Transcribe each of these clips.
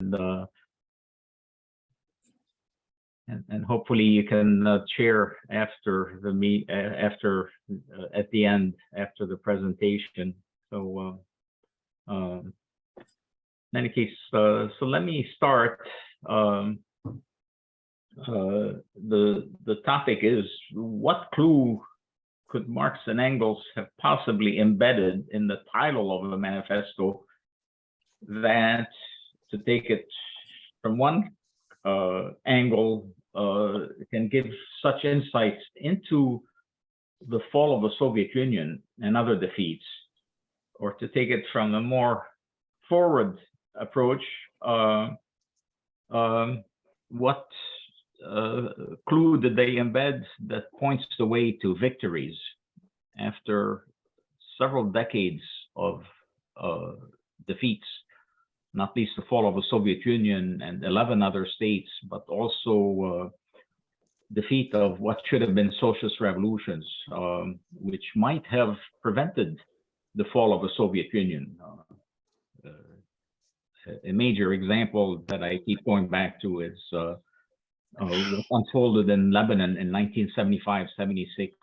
uh, and hopefully you can chair after the at the end after the presentation. So in any case, so let me start. The topic is, what clue could Marx and Engels have possibly embedded in the title of the manifesto that, to take it from one angle, can give such insights into the fall of the Soviet Union and other defeats? Or to take it from a more forward approach, what clue did they embed that points the way to victories after several decades of defeats, not least the fall of the Soviet Union and 11 other states, but also defeat of what should have been socialist revolutions, which might have prevented the fall of the Soviet Union. A major example that I keep going back to is what unfolded in Lebanon in 1975-76,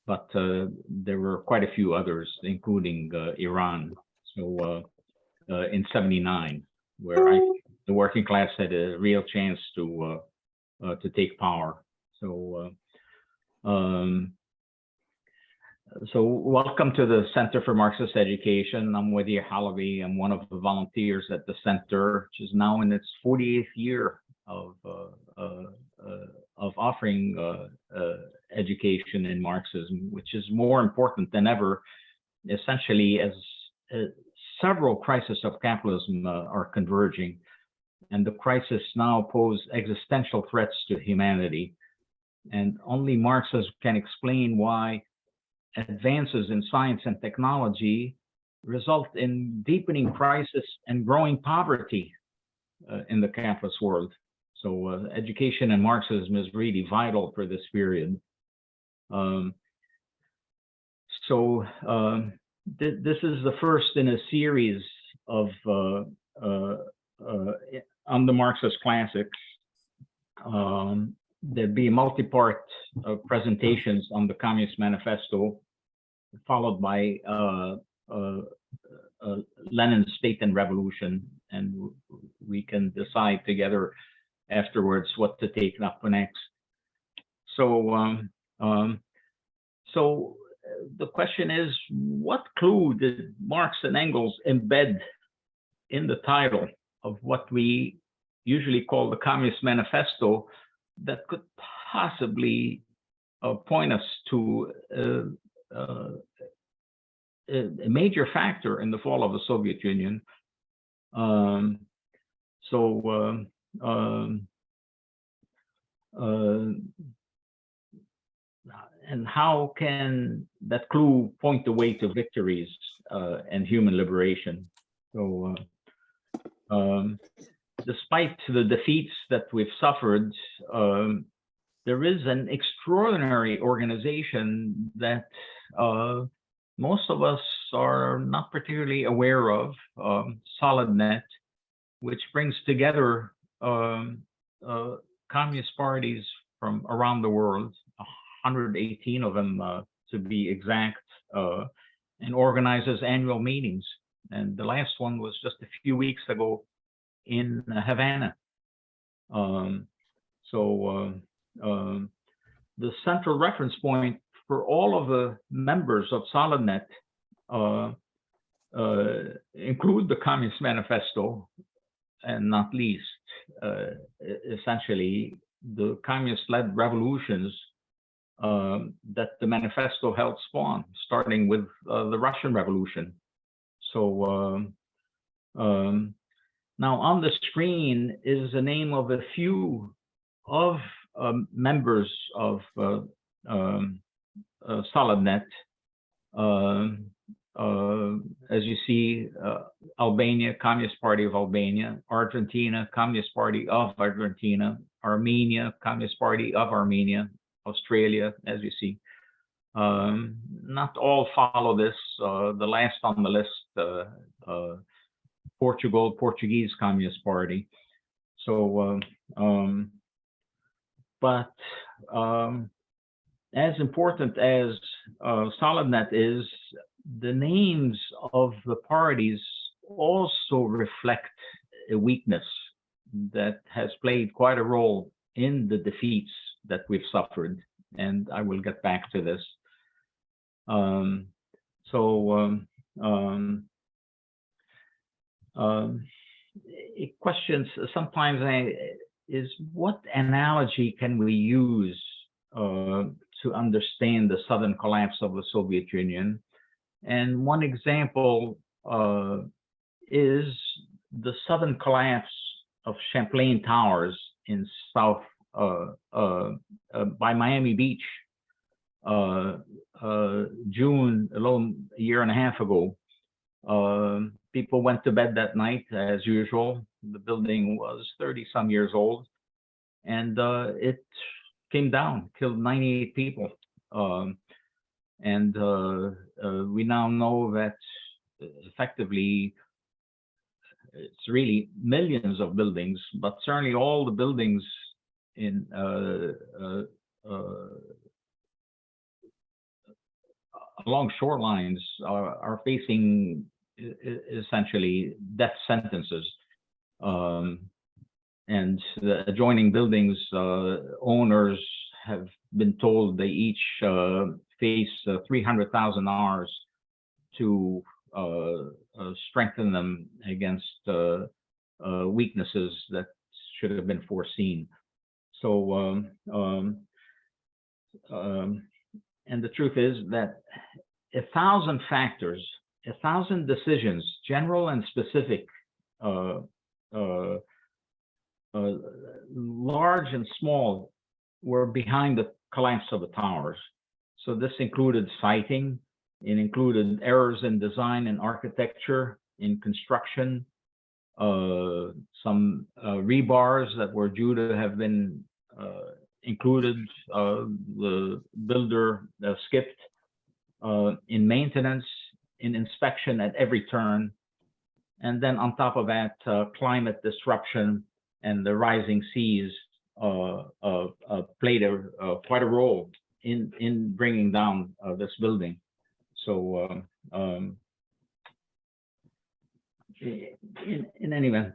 but there were quite a few others, including Iran. So in '79, where the working class had a real chance to take power. So so welcome to the Center for Marxist Education. I'm Wadi'h Halabi. I'm one of the volunteers at the center, which is now in its 48th year of offering education in Marxism, which is more important than ever, essentially, as several crises of capitalism are converging, and the crisis now pose existential threats to humanity. And only Marxism can explain why advances in science and technology result in deepening crisis and growing poverty in the capitalist world. So education in Marxism is really vital for this period. This is the first in a series of on the Marxist classics. There'd be multi-part presentations on the Communist Manifesto, followed by Lenin's State and Revolution, and we can decide together afterwards what to take up next. So, so the question is, what clue did Marx and Engels embed in the title of what we usually call the Communist Manifesto that could possibly point us to a major factor in the fall of the Soviet Union? And how can that clue point the way to victories and human liberation? So despite the defeats that we've suffered, there is an extraordinary organization that most of us are not particularly aware of, SolidNet, which brings together communist parties from around the world, 118 of them to be exact, and organizes annual meetings. And the last one was just a few weeks ago in Havana. The central reference point for all of the members of SolidNet include the Communist Manifesto, and not least, essentially, the communist-led revolutions that the manifesto helped spawn, starting with the Russian Revolution. So now on the screen is the name of a few of members of SolidNet. As you see, Albania, Communist Party of Albania; Argentina, Communist Party of Argentina; Armenia, Communist Party of Armenia; Australia, as you see. Not all follow this. The last on the list Portuguese Communist Party. So, but as important as SolidNet is, the names of the parties also reflect a weakness that has played quite a role in the defeats that we've suffered, and I will get back to this. It questions sometimes is what analogy can we use to understand the sudden collapse of the Soviet Union? And one example is the sudden collapse of Champlain Towers in South by Miami Beach, June, a year and a half ago. People went to bed that night as usual. The building was 30-some years old, and it came down, killed 98 people. We now know that effectively it's really millions of buildings, but certainly all the buildings in along shorelines are facing essentially death sentences. And the adjoining buildings owners have been told they each face $300,000 to strengthen them against weaknesses that should have been foreseen. So, and the truth is that 1,000 factors, 1,000 decisions, general and specific, large and small, were behind the collapse of the towers. So this included siting, it included errors in design and architecture, in construction, some rebars that were due to have been included, the builder skipped, in maintenance, in inspection at every turn. And then on top of that, climate disruption and the rising seas played quite a role in bringing down this building. So in any event,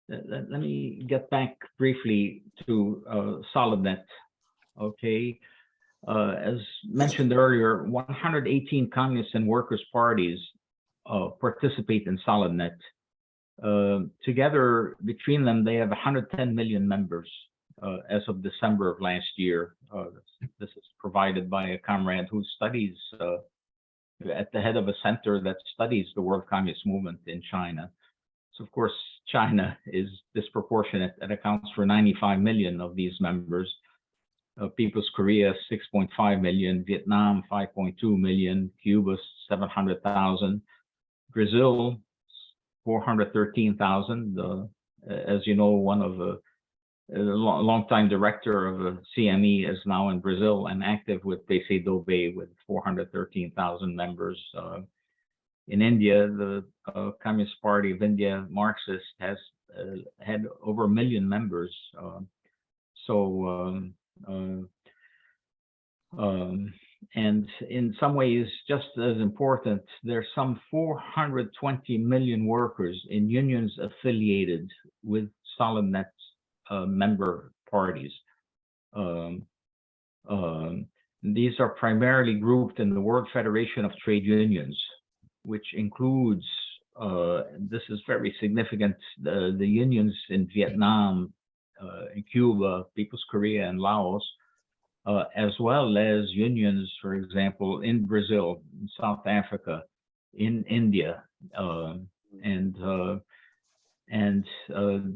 let me get back briefly to SolidNet. Okay, as mentioned earlier, 118 communist and workers' parties participate in SolidNet. Together, between them, they have 110 million members as of December of last year. This is provided by a comrade who studies at the head of a center that studies the World Communist Movement in China. So, of course, China is disproportionate. It accounts for 95 million of these members. People's Korea, 6.5 million. Vietnam, 5.2 million. Cuba, 700,000. Brazil, 413,000. As you know, one of a longtime director of the CME is now in Brazil and active with PCdoB with 413,000 members. In India, the Communist Party of India, Marxist, has had over 1 million members. And in some ways, just as important, there's some 420 million workers in unions affiliated with SolidNet member parties. These are primarily grouped in the World Federation of Trade Unions, which includes, this is very significant, the unions in Vietnam, in Cuba, People's Korea, and Laos, as well as unions, for example, in Brazil, in South Africa, in India, and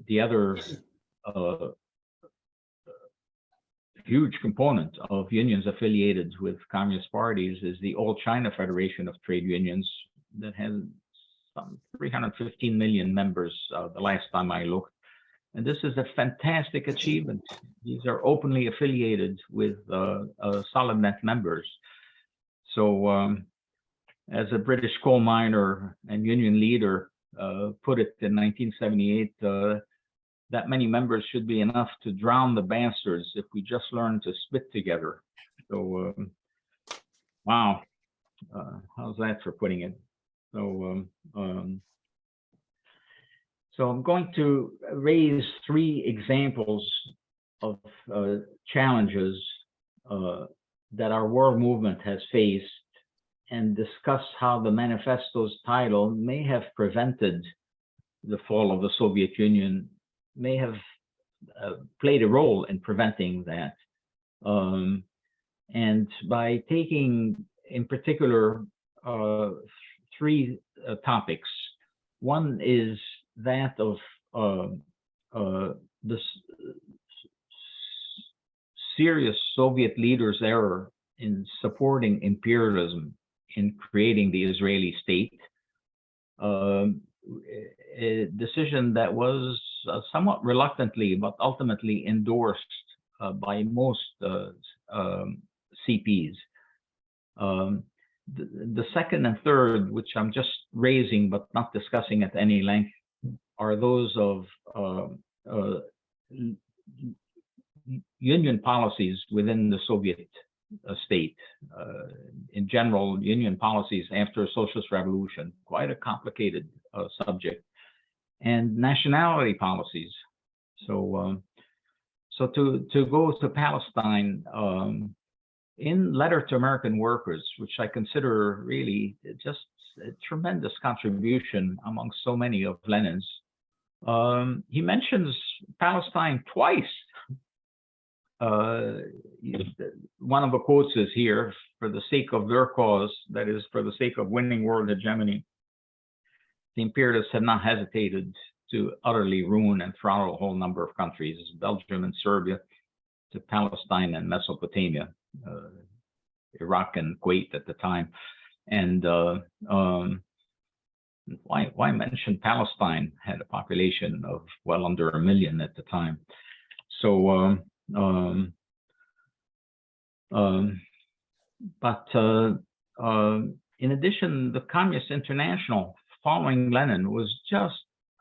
the other huge component of unions affiliated with communist parties is the All China Federation of Trade Unions that has some 315 million members the last time I looked. And this is a fantastic achievement. These are openly affiliated with SolidNet members. So as a British coal miner and union leader put it in 1978, that many members should be enough to drown the bastards if we just learn to spit together. So, wow, how's that for putting it? So, so I'm going to raise three examples of challenges that our world movement has faced, and discuss how the manifesto's title may have prevented the fall of the Soviet Union, may have played a role in preventing that. And by taking, in particular, three topics. One is that of the serious Soviet leaders' error in supporting imperialism in creating the Israeli state, a decision that was somewhat reluctantly, but ultimately endorsed by most CPs. The second and third, which I'm just raising but not discussing at any length, are those of union policies within the Soviet state. In general, union policies after a socialist revolution, quite a complicated subject, and nationality policies. So, so to go to Palestine, in Letter to American Workers, which I consider really just a tremendous contribution among so many of Lenin's, he mentions Palestine twice. One of the quotes is here: "For the sake of their cause, that is, for the sake of winning world hegemony, the imperialists have not hesitated to utterly ruin and throttle a whole number of countries, Belgium and Serbia, to Palestine and Mesopotamia, Iraq and Kuwait at the time." And why mention Palestine? Had a population of well under 1 million at the time. So, in addition, the Communist International, following Lenin, was just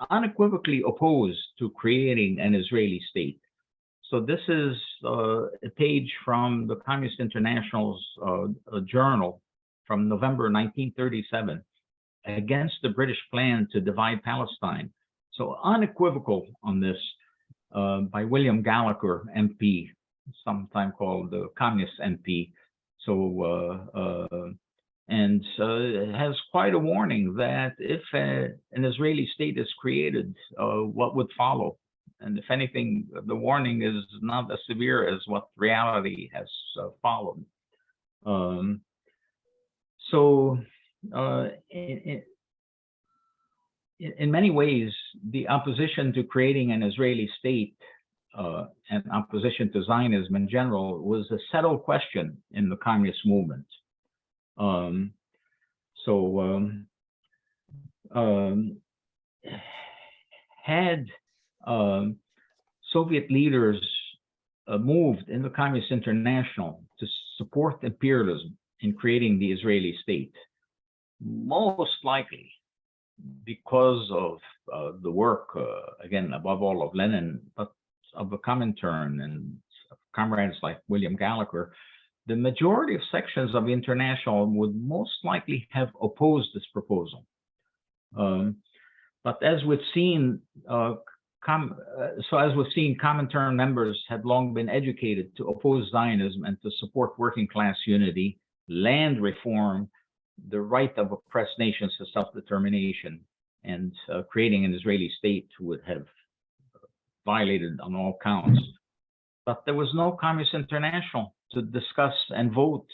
unequivocally opposed to creating an Israeli state. So this is a page from the Communist International's journal from November 1937 against the British plan to divide Palestine. So unequivocal on this by William Gallagher, MP, sometime called the Communist MP. So, and it has quite a warning that if an Israeli state is created, what would follow? And if anything, the warning is not as severe as what reality has followed. In many ways, the opposition to creating an Israeli state and opposition to Zionism in general was a settled question in the communist movement. Had Soviet leaders moved in the Communist International to support imperialism in creating the Israeli state, most likely because of the work, again, above all of Lenin, but of the Comintern and comrades like William Gallagher, the majority of sections of the International would most likely have opposed this proposal. But as we've seen, Comintern members had long been educated to oppose Zionism and to support working class unity, land reform, the right of oppressed nations to self-determination, and creating an Israeli state would have violated on all counts. But there was no Communist International to discuss and vote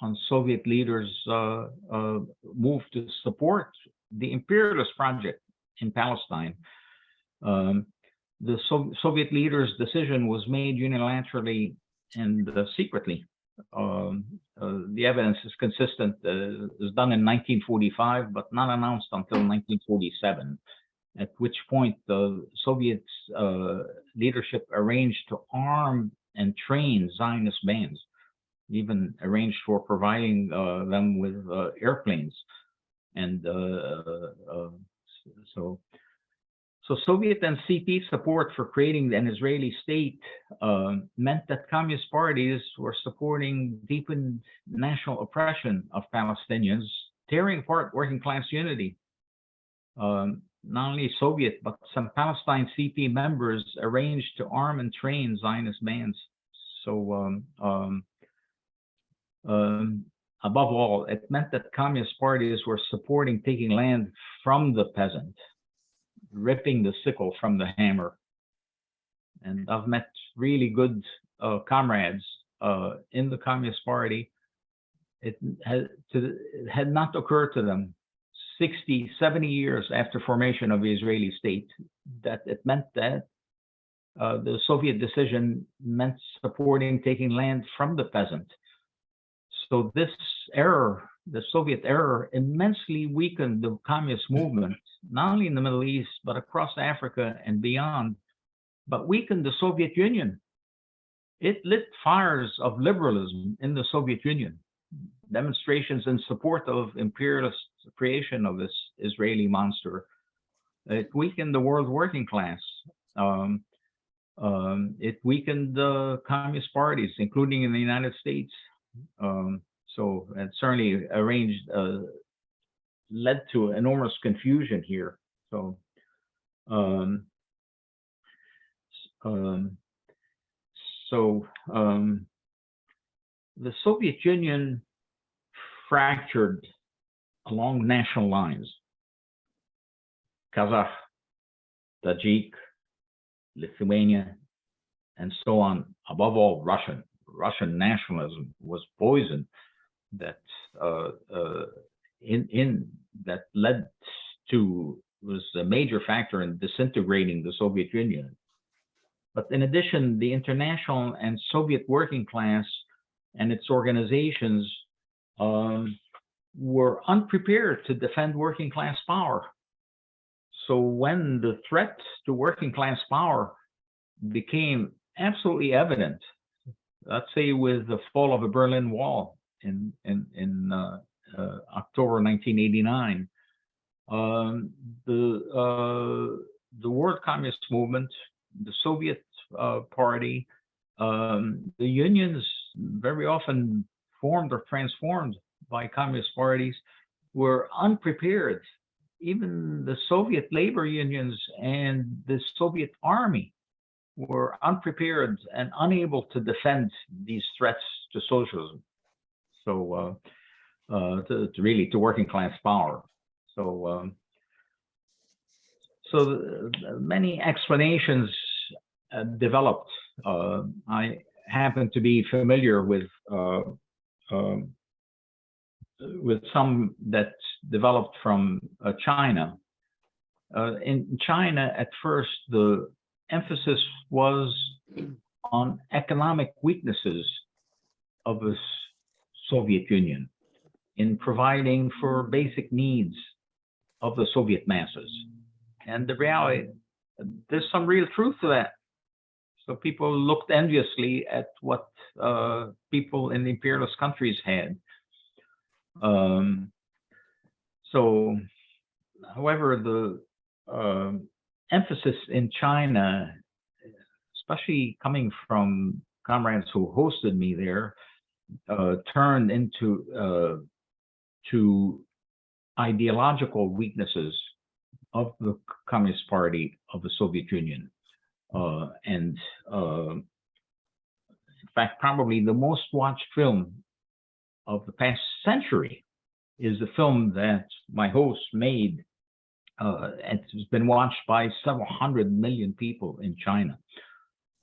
on Soviet leaders' move to support the imperialist project in Palestine. The Soviet leaders' decision was made unilaterally and secretly. The evidence is consistent. It was done in 1945, but not announced until 1947. at which point the Soviet leadership arranged to arm and train Zionist bands, even arranged for providing them with airplanes. And so Soviet and CP support for creating an Israeli state meant that communist parties were supporting deepened national oppression of Palestinians, tearing apart working class unity. Not only Soviet, but some Palestine CP members arranged to arm and train Zionist bands. So above all, it meant that communist parties were supporting taking land from the peasant, ripping the sickle from the hammer. And I've met really good comrades in the Communist Party. It had not occurred to them 60, 70 years after formation of the Israeli state that it meant that the Soviet decision meant supporting taking land from the peasant. So this error, the Soviet error, immensely weakened the communist movement, not only in the Middle East, but across Africa and beyond, but weakened the Soviet Union. It lit fires of liberalism in the Soviet Union, demonstrations in support of imperialist creation of this Israeli monster. It weakened the world working class. It weakened the communist parties, including in the United States. So it certainly led to enormous confusion here. So, the Soviet Union fractured along national lines. Kazakh, Tajik, Lithuania, and so on. Above all, Russian nationalism was poison that that led to, was a major factor in disintegrating the Soviet Union. But in addition, the international and Soviet working class and its organizations were unprepared to defend working class power. So when the threat to working class power became absolutely evident, let's say with the fall of the Berlin Wall in October 1989, the World Communist Movement, the Soviet Party, the unions, very often formed or transformed by communist parties, were unprepared. Even the Soviet labor unions and the Soviet army were unprepared and unable to defend these threats to socialism. So, to working class power. So, many explanations developed. I happen to be familiar with some that developed from China. In China, at first, the emphasis was on economic weaknesses of the Soviet Union in providing for basic needs of the Soviet masses. And the reality, there's some real truth to that. So people looked enviously at what people in the imperialist countries had. However, the emphasis in China, especially coming from comrades who hosted me there, turned into to ideological weaknesses of the Communist Party of the Soviet Union. In fact, probably the most watched film of the past century is the film that my host made. It's been watched by several 100 million people in China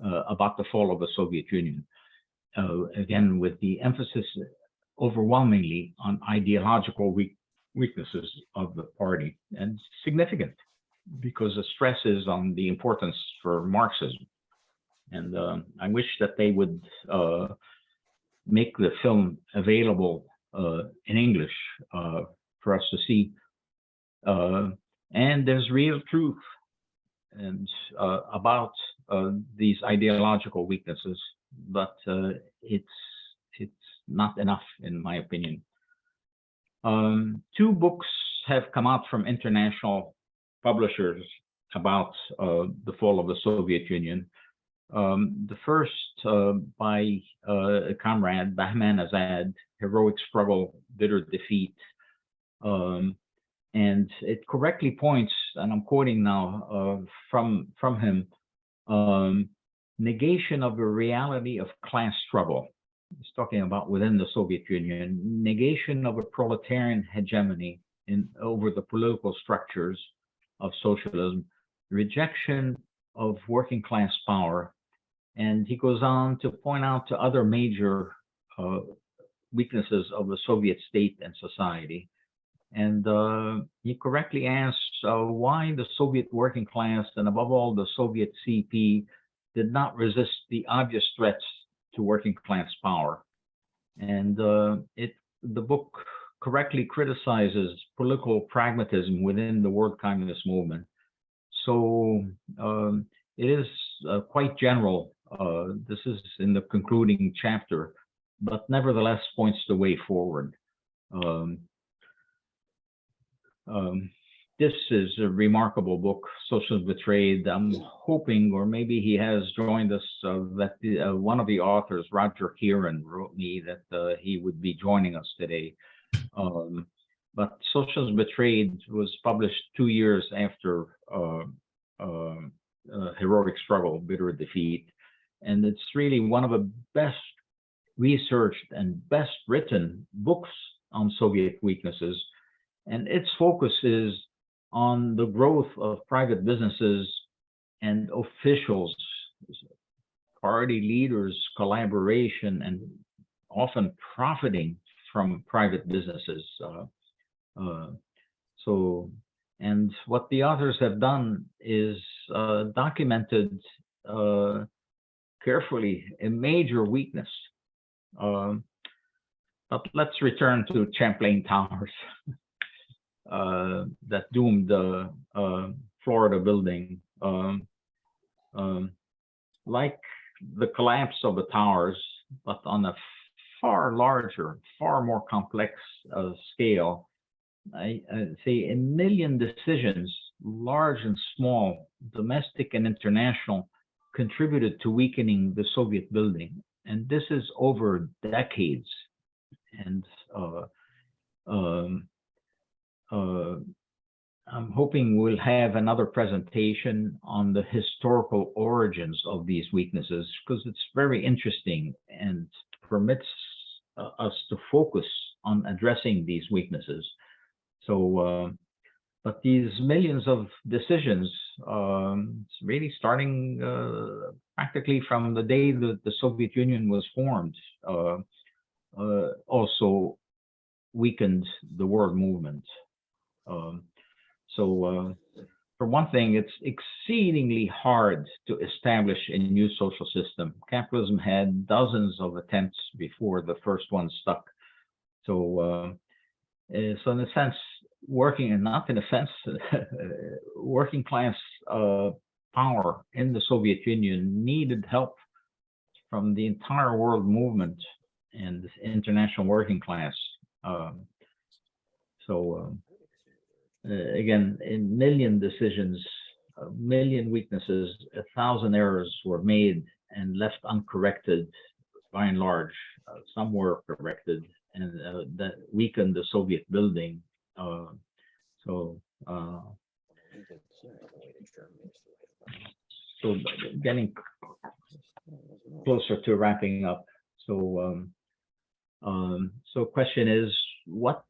about the fall of the Soviet Union. Again, with the emphasis overwhelmingly on ideological weaknesses of the party, and significant because the stress is on the importance for Marxism. And I wish that they would make the film available in English for us to see. And there's real truth and about these ideological weaknesses, but it's not enough, in my opinion. Two books have come out from international publishers about the fall of the Soviet Union. The first by a comrade, Bahman Azad, Heroic Struggle, Bitter Defeat. And it correctly points, and I'm quoting now from him, negation of the reality of class struggle. He's talking about within the Soviet Union, negation of a proletarian hegemony over the political structures of socialism, rejection of working class power. And he goes on to point out to other major weaknesses of the Soviet state and society. And he correctly asks why the Soviet working class, and above all the Soviet CP, did not resist the obvious threats to working class power. And the book correctly criticizes political pragmatism within the World Communist Movement. So it is quite general. This is in the concluding chapter, but nevertheless points the way forward. This is a remarkable book, Socialism Betrayed. I'm hoping, or maybe he has joined us, that one of the authors, Roger Kieran, wrote me that he would be joining us today. But Socialism Betrayed was published 2 years after Heroic Struggle, Bitter Defeat. And it's really one of the best researched and best written books on Soviet weaknesses. And its focus is on the growth of private businesses and officials, party leaders, collaboration, and often profiting from private businesses. And what the authors have done is documented carefully a major weakness. But let's return to Champlain Towers. That doomed the Florida building. Like the collapse of the towers, but on a far larger, far more complex scale, I say 1 million decisions, large and small, domestic and international, contributed to weakening the Soviet building. And this is over decades. And I'm hoping we'll have another presentation on the historical origins of these weaknesses, because it's very interesting and permits us to focus on addressing these weaknesses. So, but these millions of decisions, it's really starting practically from the day that the Soviet Union was formed, also weakened the world movement. For one thing, it's exceedingly hard to establish a new social system. Capitalism had dozens of attempts before the first one stuck. So in a sense, working class power in the Soviet Union needed help from the entire world movement and international working class. Again, in 1 million decisions, 1 million weaknesses, 1,000 errors were made and left uncorrected by and large. Some were corrected, and that weakened the Soviet building. So getting closer to wrapping up. So question is, what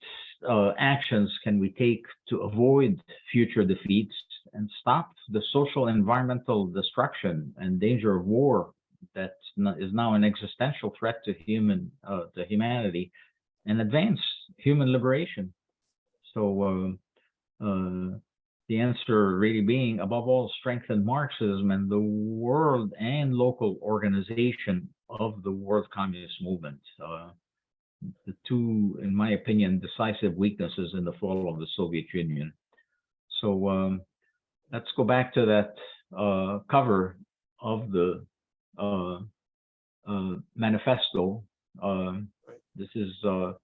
actions can we take to avoid future defeats and stop the social environmental destruction and danger of war that is now an existential threat to humanity, and advance human liberation? So the answer really being, above all, strengthen Marxism and the world and local organization of the World Communist Movement. The two, in my opinion, decisive weaknesses in the fall of the Soviet Union. So let's go back to that cover of the manifesto. This is a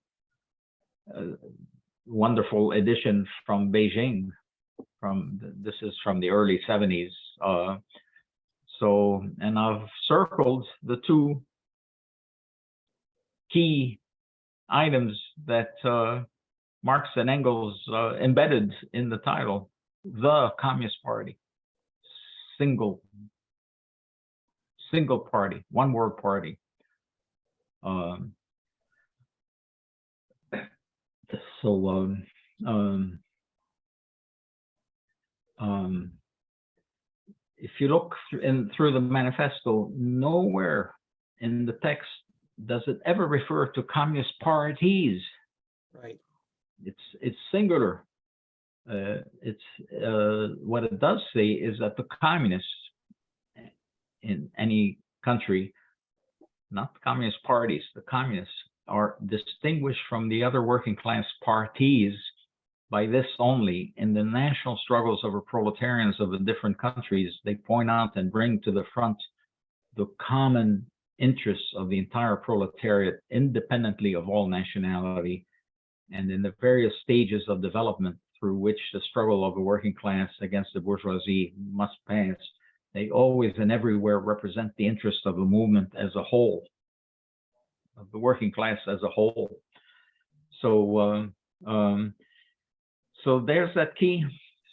wonderful edition from Beijing. This is from the early 70s. And I've circled the two key items that Marx and Engels embedded in the title: the Communist Party, single party, one word party. If you look through the manifesto, nowhere in the text does it ever refer to communist parties. Right. It's singular. What it does say is that the communists in any country, not the communist parties, the communists are distinguished from the other working class parties by this only: in the national struggles of the proletarians of the different countries, they point out and bring to the front the common interests of the entire proletariat, independently of all nationality, and in the various stages of development through which the struggle of the working class against the bourgeoisie must pass. They always and everywhere represent the interests of the movement as a whole, of the working class as a whole. So there's that key.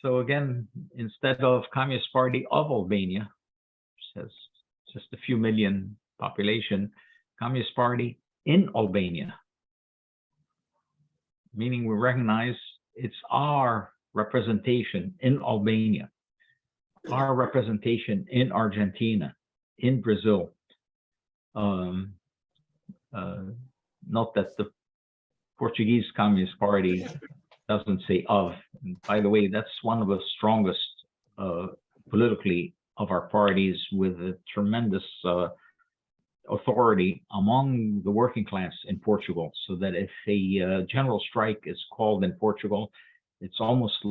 So again, instead of Communist Party of Albania, which has just a few million population, Communist Party in Albania, meaning we recognize it's our representation in Albania, our representation in Argentina, in Brazil. Note that the Portuguese Communist Party doesn't say of. And by the way, that's one of the strongest politically of our parties, with a tremendous authority among the working class in Portugal, so that if a general strike is called in Portugal, it's most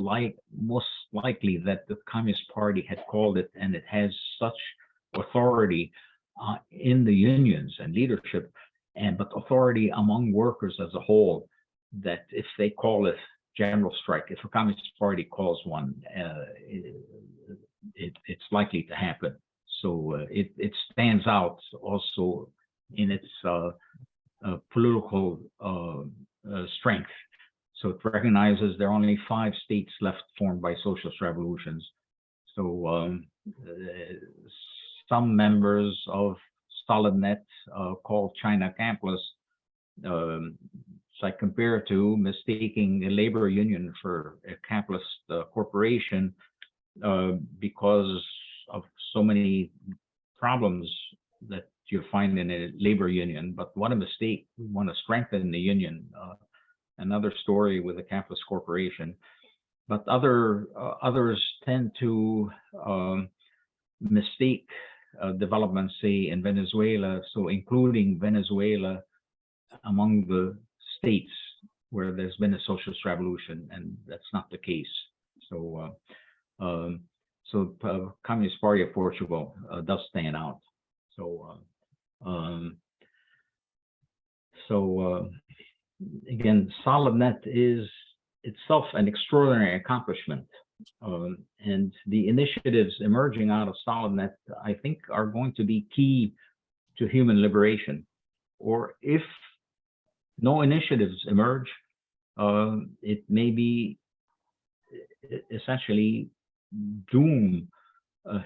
likely that the Communist Party had called it, and it has such authority in the unions and leadership, but authority among workers as a whole, that if they call it general strike, if a Communist Party calls one, it's likely to happen. So it stands out also in its political strength. So it recognizes there are only 5 states left formed by socialist revolutions. So some members of SolidNet called China capitalist, I compare to mistaking a labor union for a capitalist corporation because of so many problems that you find in a labor union. But what a mistake. We want to strengthen the union. Another story with a capitalist corporation. But others tend to mistake developments, say, in Venezuela, so including Venezuela among the states where there's been a socialist revolution, and that's not the case. So Communist Party of Portugal does stand out. Again, SolidNet is itself an extraordinary accomplishment, and the initiatives emerging out of SolidNet, I think, are going to be key to human liberation. Or if no initiatives emerge, it may be essentially doom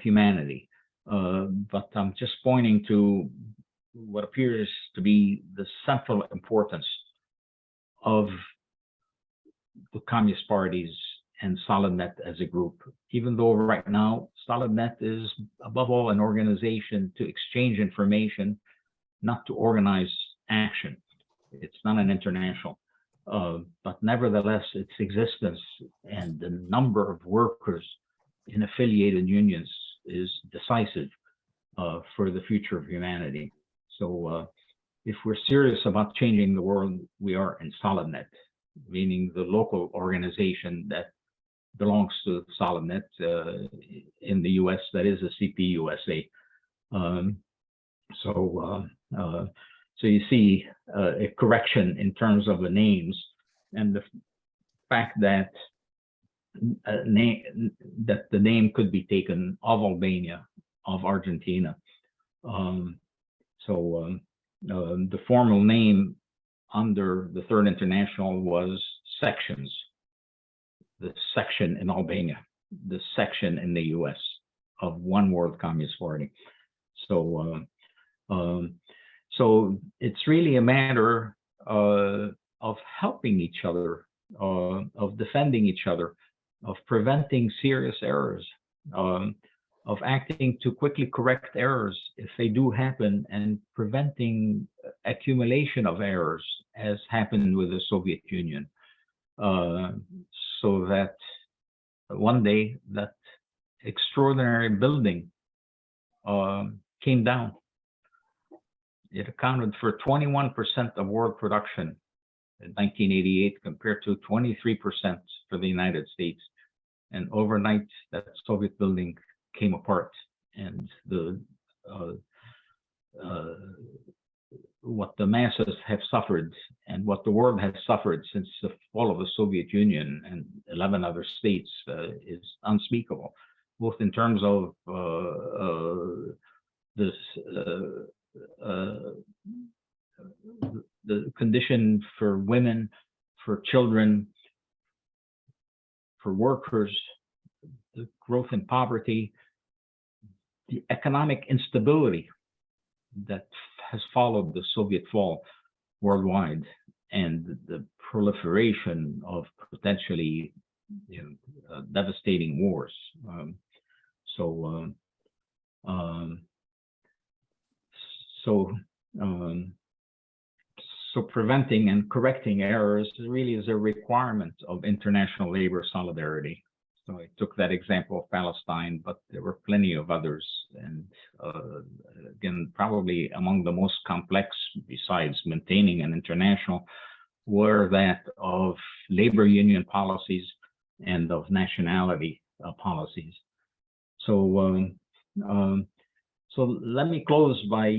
humanity. But I'm just pointing to what appears to be the central importance of the communist parties and SolidNet as a group, even though right now SolidNet is above all an organization to exchange information, not to organize action. It's not an international, but nevertheless, its existence and the number of workers in affiliated unions is decisive for the future of humanity. So if we're serious about changing the world, we are in SolidNet, meaning the local organization that belongs to SolidNet. In the US, that is a CPUSA. So you see a correction in terms of the names, and the fact that the name could be taken of Albania, of Argentina. The formal name under the Third International was sections. The section in Albania, the section in the US of One World Communist Party. So it's really a matter of helping each other, of defending each other, of preventing serious errors, of acting to quickly correct errors if they do happen, and preventing accumulation of errors as happened with the Soviet Union, so that one day that extraordinary building came down. It accounted for 21% of world production in 1988 compared to 23% for the United States. And overnight, that Soviet building came apart, and what the masses have suffered and what the world has suffered since the fall of the Soviet Union and 11 other states is unspeakable, both in terms of the condition for women, for children, for workers, the growth in poverty, the economic instability that has followed the Soviet fall worldwide, and the proliferation of potentially devastating wars. So preventing and correcting errors really is a requirement of international labor solidarity. So I took that example of Palestine, but there were plenty of others. And again, probably among the most complex, besides maintaining an international, were that of labor union policies and of nationality policies. So let me close by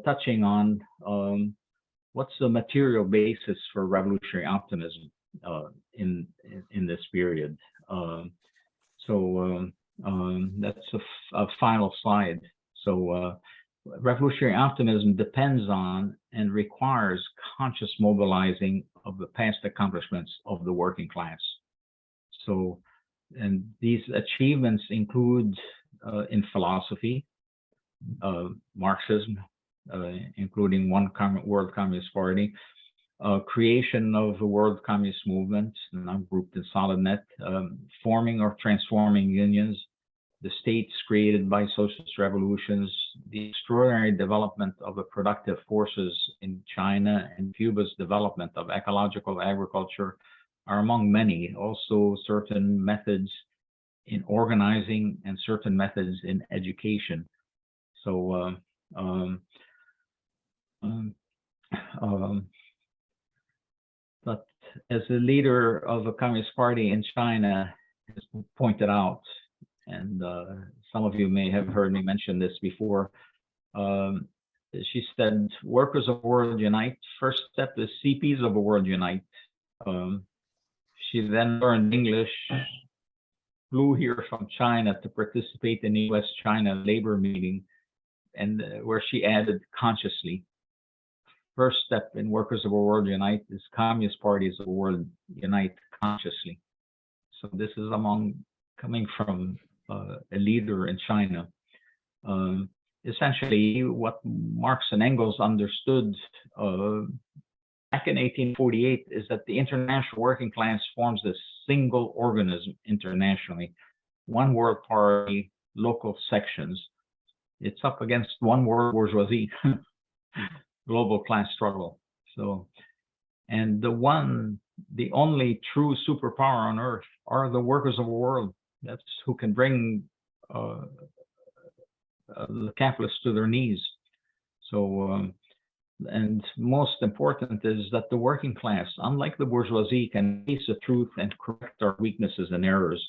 touching on what's the material basis for revolutionary optimism in this period. That's a final slide. So revolutionary optimism depends on and requires conscious mobilizing of the past accomplishments of the working class. So, and these achievements include in philosophy, Marxism, including One World Communist Party, creation of the World Communist Movement, now grouped in SolidNet, forming or transforming unions, the states created by socialist revolutions, the extraordinary development of the productive forces in China, and Cuba's development of ecological agriculture are among many. Also, certain methods in organizing and certain methods in education. So, but as a leader of the Communist Party in China has pointed out, and some of you may have heard me mention this before, she said, workers of the world unite. First step is CPs of the world unite. She then learned English, flew here from China to participate in the US-China labor meeting, and where she added consciously, first step in workers of the world unite is communist parties of the world unite consciously. So this is coming from a leader in China. Essentially, what Marx and Engels understood back in 1848 is that the international working class forms this single organism internationally, one world party, local sections. It's up against one world bourgeoisie, global class struggle. So, and the only true superpower on earth are the workers of the world. That's who can bring the capitalists to their knees. So and most important is that the working class, unlike the bourgeoisie, can face the truth and correct our weaknesses and errors.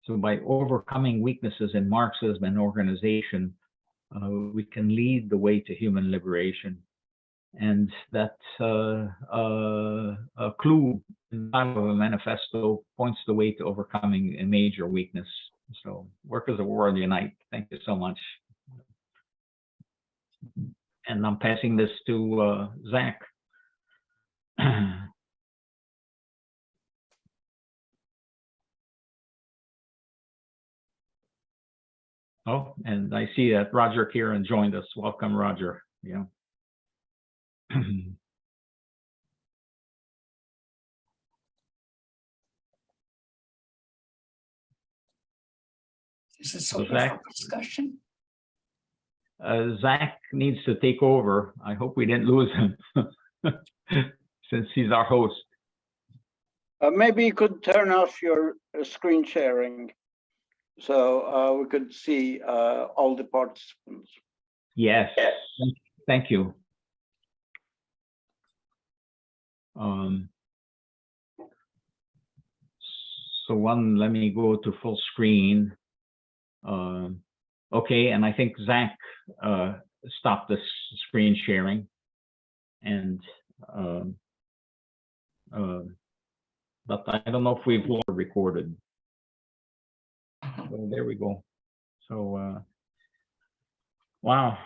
So by overcoming weaknesses in Marxism and organization, we can lead the way to human liberation. And that a clue in the title of the manifesto points the way to overcoming a major weakness. So workers of the world unite. Thank you so much. And I'm passing this to Zach. Oh, and I see that Roger Kieran joined us. Welcome, Roger. Yeah. Is this open for discussion? Zach needs to take over. I hope we didn't lose him since he's our host. Maybe you could turn off your screen sharing so we could see all the participants. Yes, thank you. So let me go to full screen. Okay, and I think Zach stopped this screen sharing, and but I don't know if we've recorded. So there we go. So wow,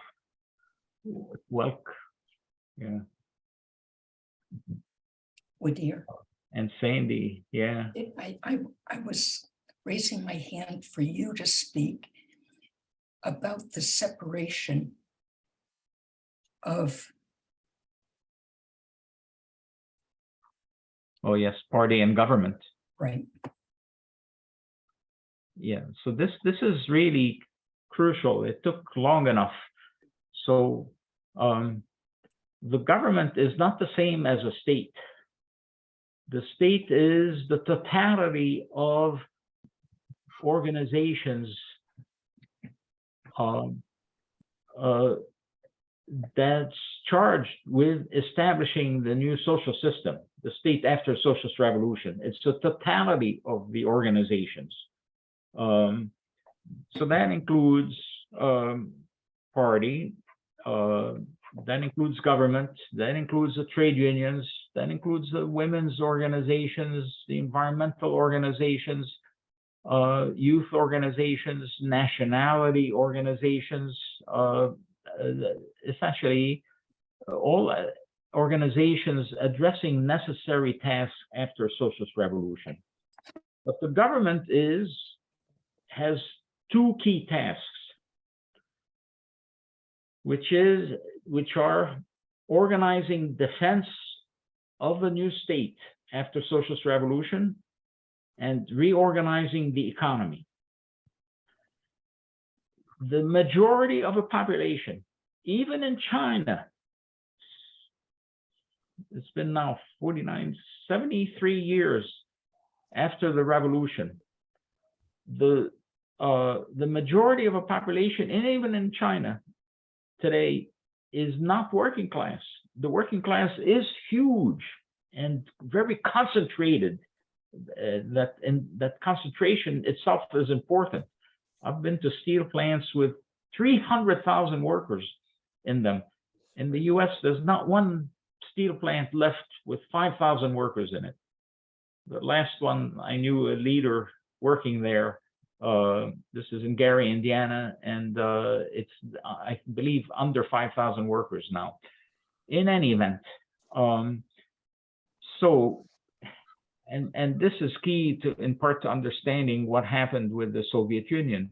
welcome, yeah. Wadi'h. And Sandy, yeah. I was raising my hand for you to speak about the separation of. Oh yes, party and government. Right. Yeah, so this is really crucial. It took long enough. So the government is not the same as a state. The state is the totality of organizations that's charged with establishing the new social system, the state after socialist revolution. It's the totality of the organizations. So that includes party, that includes government, that includes the trade unions, that includes the women's organizations, the environmental organizations, youth organizations, nationality organizations, essentially all organizations addressing necessary tasks after socialist revolution. But the government has two key tasks, which are organizing defense of the new state after socialist revolution and reorganizing the economy. The majority of the population, even in China, it's been now 73 years after the revolution, the majority of a population, and even in China today, is not working class. The working class is huge and very concentrated. That concentration itself is important. I've been to steel plants with 300,000 workers in them. In the US, there's not one steel plant left with 5,000 workers in it. The last one, I knew a leader working there. This is in Gary, Indiana, and it's, I believe, under 5,000 workers now. In any event, and this is key to, in part, to understanding what happened with the Soviet Union.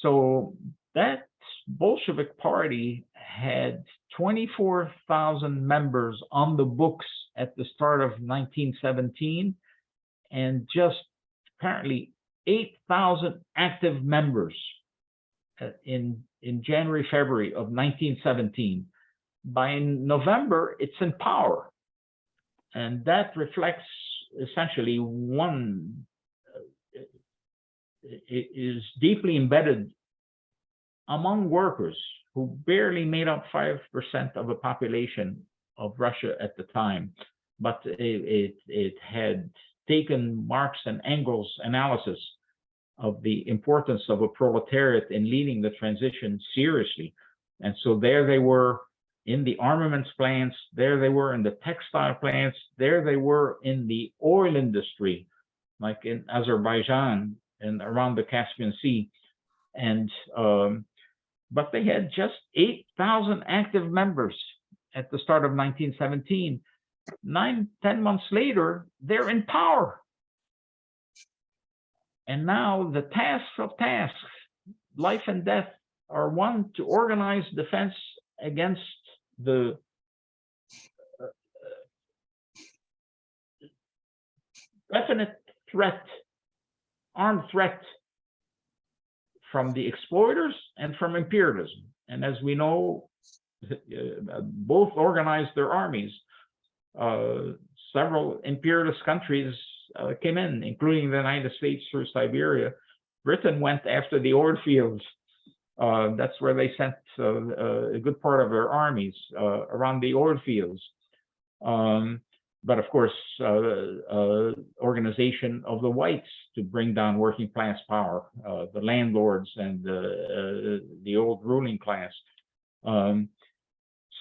So that Bolshevik party had 24,000 members on the books at the start of 1917, and just apparently 8,000 active members in January, February of 1917. By November, it's in power. And that reflects essentially it is deeply embedded among workers who barely made up 5% of the population of Russia at the time, but it had taken Marx and Engels' analysis of the importance of a proletariat in leading the transition seriously. And so there they were in the armaments plants, there they were in the textile plants, there they were in the oil industry, like in Azerbaijan and around the Caspian Sea. And but they had just 8,000 active members at the start of 1917. 9-10 months later, they're in power. And now the tasks of tasks, life and death, are one, to organize defense against the definite threat, armed threat from the exploiters and from imperialism. And as we know, both organized their armies. Several imperialist countries came in, including the United States through Siberia. Britain went after the oil fields. That's where they sent a good part of their armies, around the oil fields. But of course, organization of the whites to bring down working class power, the landlords and the old ruling class.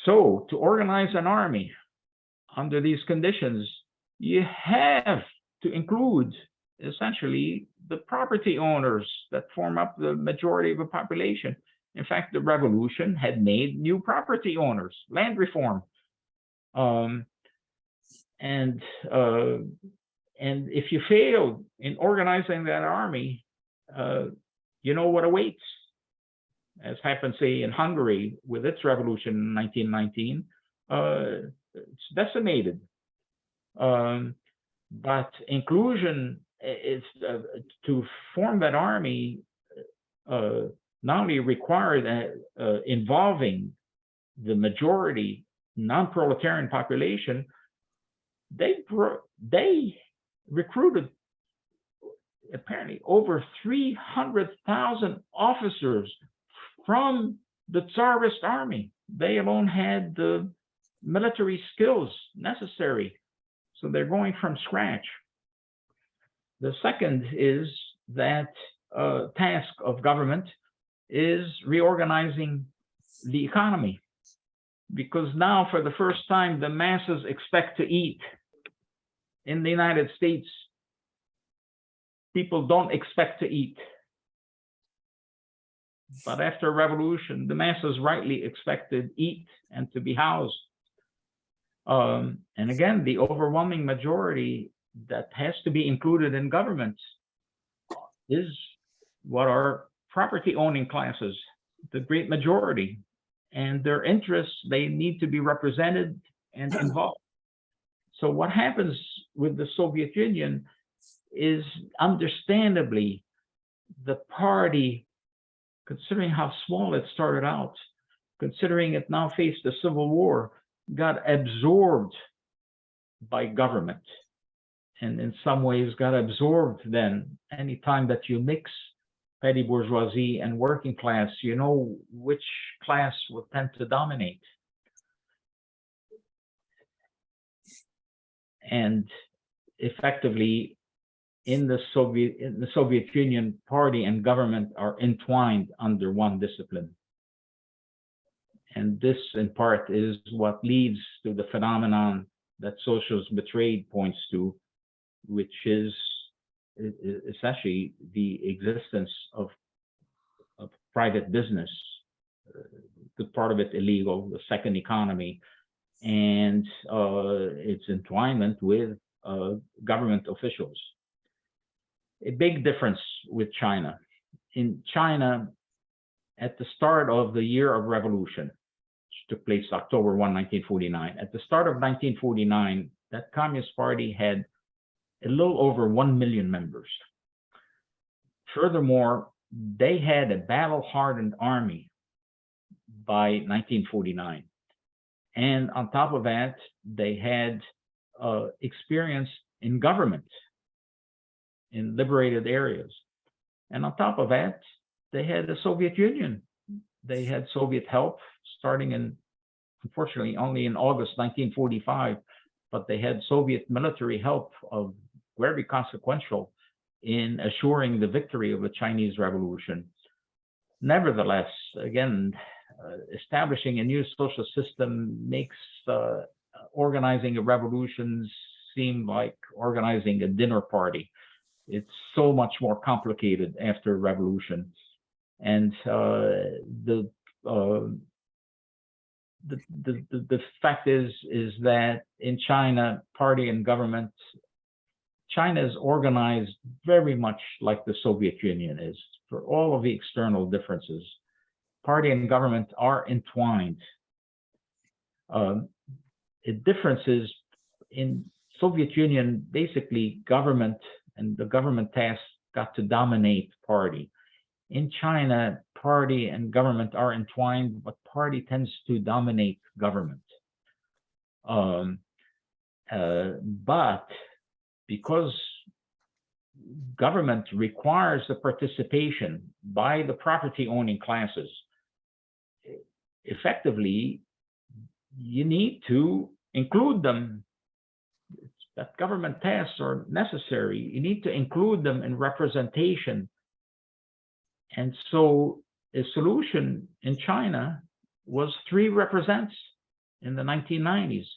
So to organize an army under these conditions, you have to include essentially the property owners that form up the majority of the population. In fact, the revolution had made new property owners, land reform. And if you failed in organizing that army, you know what awaits, as happened, say, in Hungary with its revolution in 1919. It's decimated. But inclusion is to form that army not only required involving the majority non-proletarian population. They recruited apparently over 300,000 officers from the Tsarist army. They alone had the military skills necessary. So they're going from scratch. The second is that task of government is reorganizing the economy, because now for the first time the masses expect to eat. In the United States, people don't expect to eat. But after a revolution, the masses rightly expected to eat and to be housed. And again, the overwhelming majority that has to be included in government is what are property owning classes, the great majority. And their interests, they need to be represented and involved. So what happens with the Soviet Union is, understandably, the party, considering how small it started out, considering it now faced a civil war, got absorbed by government. And in some ways got absorbed then. Anytime that you mix petty bourgeoisie and working class, you know which class will tend to dominate. And effectively, in the Soviet Union, party and government are entwined under one discipline. And this, in part, is what leads to the phenomenon that Socialism Betrayed points to, which is essentially the existence of private business, the part of it illegal, the second economy, and its entwinement with government officials. A big difference with China. In China, at the start of the year of revolution, which took place October 1, 1949, at the start of 1949, that Communist Party had a little over 1 million members. Furthermore, they had a battle-hardened army by 1949. And on top of that, they had experience in government in liberated areas. And on top of that, they had the Soviet Union. They had Soviet help starting in unfortunately only in August 1945, but they had Soviet military help of very consequential in assuring the victory of the Chinese Revolution. Nevertheless, again, establishing a new social system makes organizing a revolution seem like organizing a dinner party. It's so much more complicated after a revolution. And the fact is that in China, party and government, China is organized very much like the Soviet Union is, for all of the external differences. Party and government are entwined. The difference is in Soviet Union, basically government and the government tasks got to dominate party. In China, party and government are entwined, but party tends to dominate government. But because government requires the participation by the property owning classes, effectively, you need to include them. That government tasks are necessary. You need to include them in representation. And so a solution in China was 3 represents in the 1990s,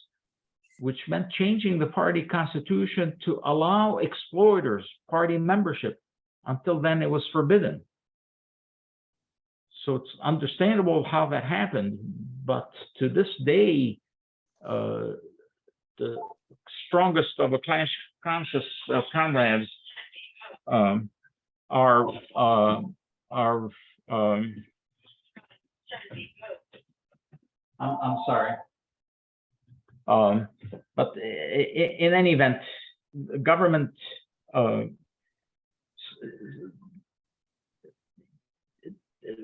which meant changing the party constitution to allow exploiters party membership. Until then, it was forbidden. So it's understandable how that happened, but to this day, the strongest of the class conscious comrades I'm sorry. But in any event, government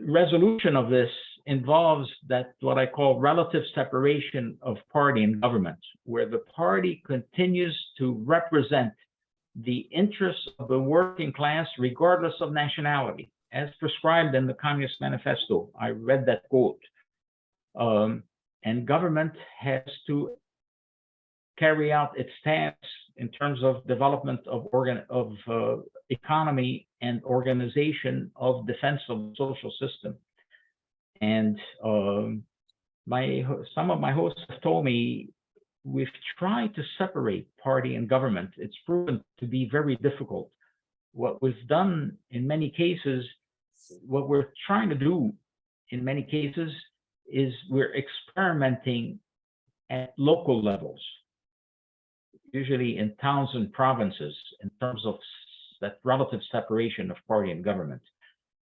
resolution of this involves that what I call relative separation of party and government, where the party continues to represent the interests of the working class regardless of nationality, as prescribed in the Communist Manifesto. I read that quote. And government has to carry out its tasks in terms of development of economy and organization of defense of the social system. And some of my hosts have told me we've tried to separate party and government. It's proven to be very difficult. What we've done in many cases, what we're trying to do in many cases is we're experimenting at local levels, usually in towns and provinces, in terms of that relative separation of party and government.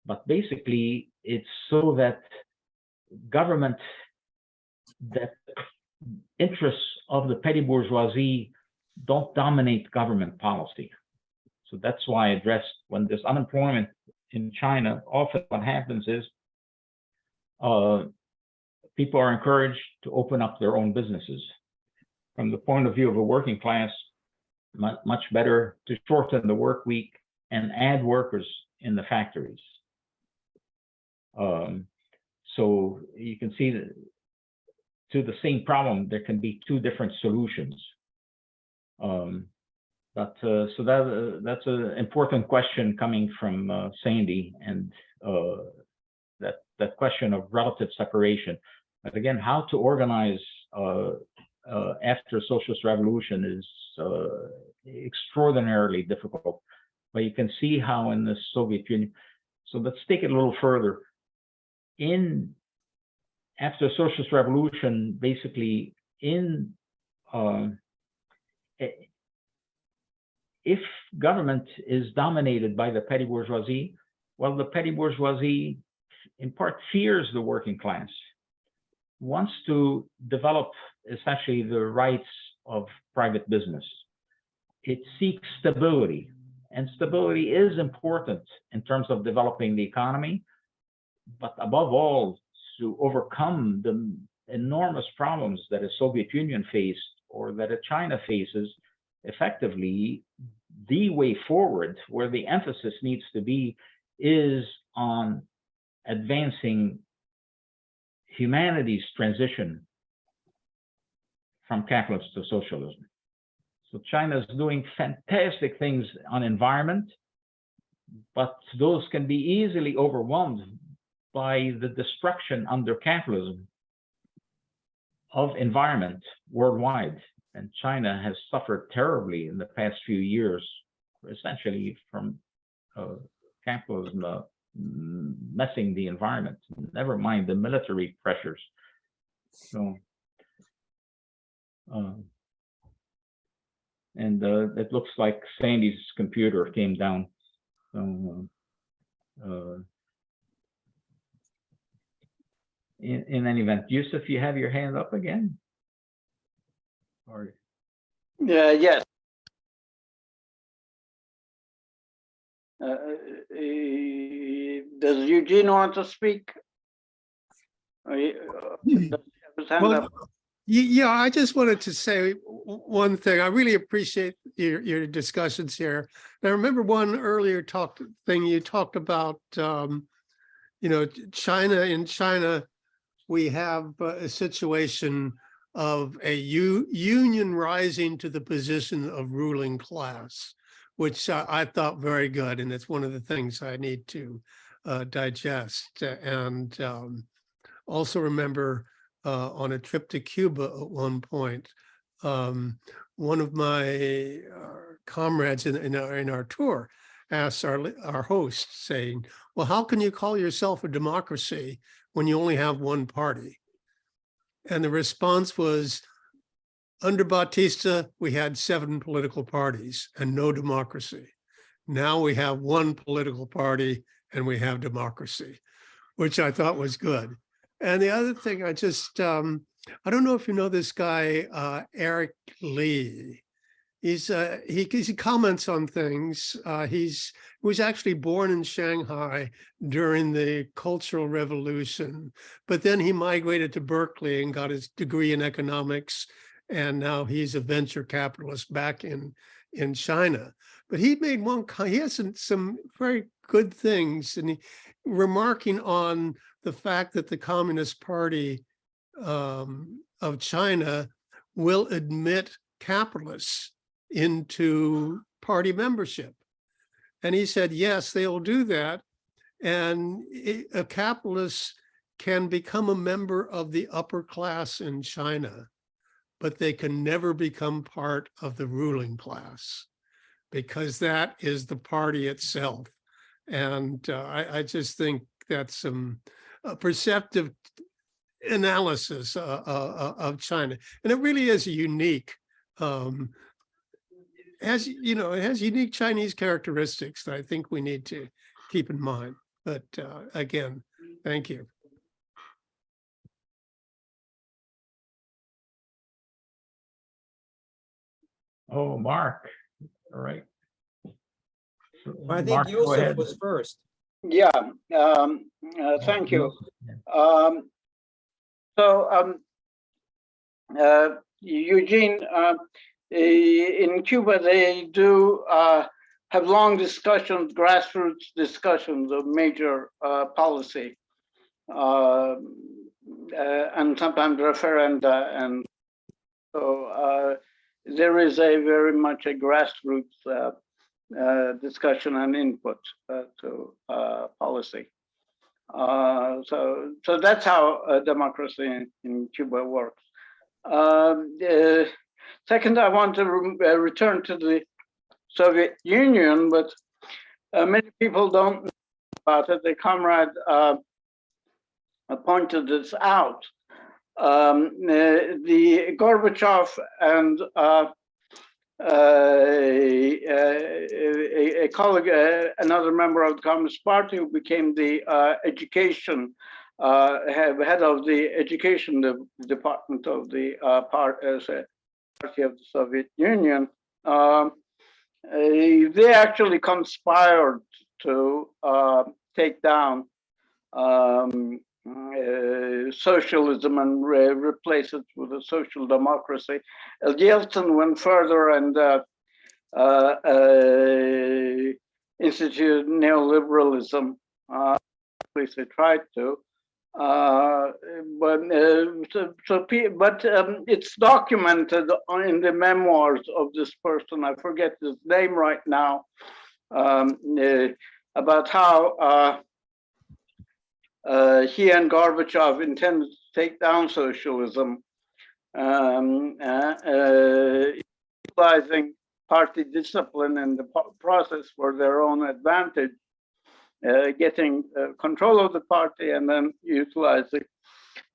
But basically, it's so that government, that interests of the petty bourgeoisie don't dominate government policy. So that's why I addressed when there's unemployment in China, often what happens is people are encouraged to open up their own businesses. From the point of view of a working class, much better to shorten the work week and add workers in the factories. So you can see that to the same problem, there can be 2 different solutions. So that's an important question coming from Sandy, and that question of relative separation. But again, how to organize after socialist revolution is extraordinarily difficult. But you can see how in the Soviet Union. So let's take it a little further. After socialist revolution, basically, if government is dominated by the petty bourgeoisie, well, the petty bourgeoisie in part fears the working class, wants to develop essentially the rights of private business. It seeks stability, and stability is important in terms of developing the economy, but above all, to overcome the enormous problems that a Soviet Union faced or that a China faces, effectively, the way forward, where the emphasis needs to be, is on advancing humanity's transition from capitalism to socialism. So China is doing fantastic things on environment, but those can be easily overwhelmed by the destruction under capitalism of environment worldwide. And China has suffered terribly in the past few years, essentially from capitalism messing the environment, never mind the military pressures. So, and it looks like Sandy's computer came down. So, in any event, Yusuf, you have your hand up again? Or Yes. Does Eugene want to speak? Does he have his hand Well, up? yeah, I just wanted to say one thing. I really appreciate your discussions here. And I remember one earlier thing you talked about, China. In China, we have a situation of a union rising to the position of ruling class, which I thought very good. And it's one of the things I need to digest. And also remember on a trip to Cuba at one point, one of my comrades in our tour asked our host, saying, well, how can you call yourself a democracy when you only have one party? And the response was, under Batista, we had 7 political parties and no democracy. Now we have one political party and we have democracy, which I thought was good. And the other thing, I don't know if you know this guy, Eric Lee. He comments on things. He was actually born in Shanghai during the Cultural Revolution, but then he migrated to Berkeley and got his degree in economics, and now he's a venture capitalist back in China. But he has some very good things, and remarking on the fact that the Communist Party of China will admit capitalists into party membership. And he said, yes, they'll do that. And a capitalist can become a member of the upper class in China, but they can never become part of the ruling class, because that is the party itself. And I just think that's some perceptive analysis of China. And it really is unique. It has unique Chinese characteristics that I think we need to keep in mind. But again, thank you. oh, Mark, all right. I think Mark, go Yusuf ahead. was first. Yeah, thank you. Eugene, in Cuba, they do have long discussions, grassroots discussions of major policy, and sometimes referenda. And so there is very much a grassroots discussion and input to policy. So that's how democracy in Cuba works. Second, I want to return to the Soviet Union, but many people don't know about it. The comrade pointed this out. The Gorbachev and a colleague, another member of the Communist Party, who became the education head of the education department of the party of the Soviet Union. They actually conspired to take down socialism and replace it with a social democracy. Yeltsin went further and instituted neoliberalism. At least they tried to. It's documented in the memoirs of this person. I forget his name right now. About how he and Gorbachev intended to take down socialism, utilizing party discipline in the process for their own advantage, getting control of the party and then utilizing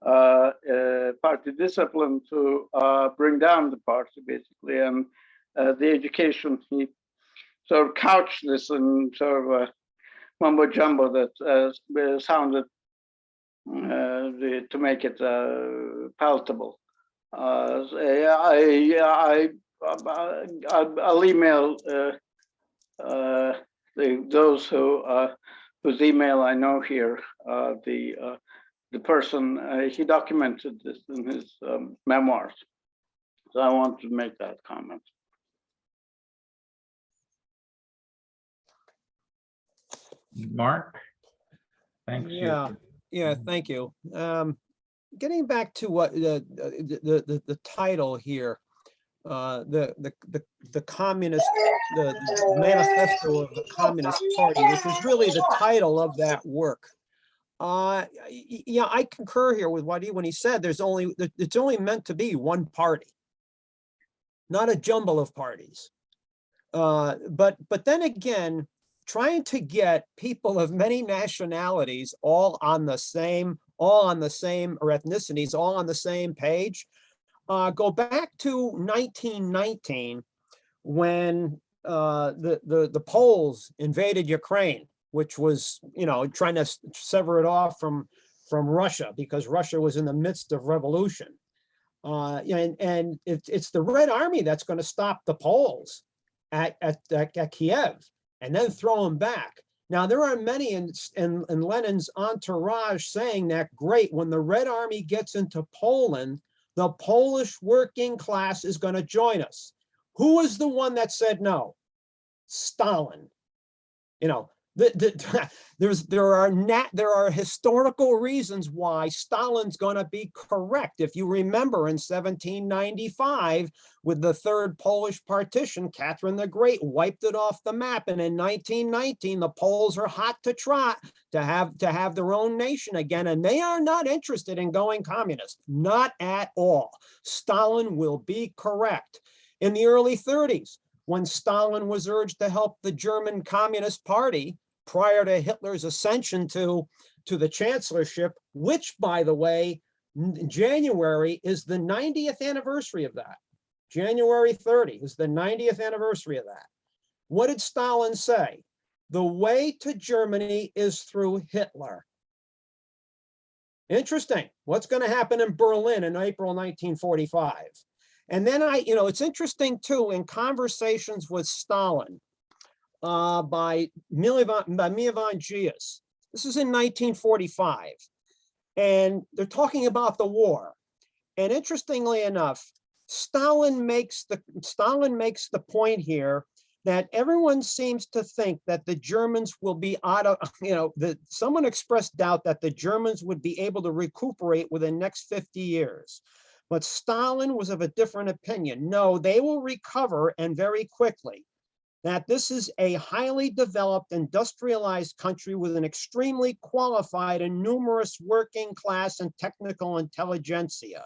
party discipline to bring down the party, basically. And the education, he sort of couched this in sort of a mumbo jumbo that sounded to make it palatable. I'll email those whose email I know here. The person, he documented this in his memoirs. So I want to make that comment. Mark? Thanks. Yeah, thank you. Getting back to what the title here, the communist, the manifesto of the Communist Party, which is really the title of that work. Yeah, I concur here with Wadi'h when he said it's only meant to be one party, not a jumble of parties. But then again, trying to get people of many nationalities all on the same or ethnicities, all on the same page. Go back to 1919 when the Poles invaded Ukraine, which was, trying to sever it off from Russia because Russia was in the midst of revolution. And it's the Red Army that's going to stop the Poles at Kiev and then throw them back. Now, there are many in Lenin's entourage saying that, great, when the Red Army gets into Poland, the Polish working class is going to join us. Who was the one that said no? Stalin. There are historical reasons why Stalin's going to be correct. If you remember in 1795, with the Third Polish Partition, Catherine the Great wiped it off the map, and in 1919, the Poles are hot to trot to have their own nation again, and they are not interested in going communist, not at all. Stalin will be correct. In the early 30s, when Stalin was urged to help the German Communist Party prior to Hitler's ascension to the chancellorship, which, by the way, in January is the 90th anniversary of that. January 30 is the 90th anniversary of that. What did Stalin say? The way to Germany is through Hitler. Interesting. What's going to happen in Berlin in April 1945? And then it's interesting too, in conversations with Stalin, by Milovan Gies. This is in 1945. And they're talking about the war. And interestingly enough, Stalin makes the point here that everyone seems to think that the Germans will be out of, someone expressed doubt that the Germans would be able to recuperate within the next 50 years. But Stalin was of a different opinion. No, they will recover, and very quickly. That this is a highly developed, industrialized country with an extremely qualified and numerous working class and technical intelligentsia.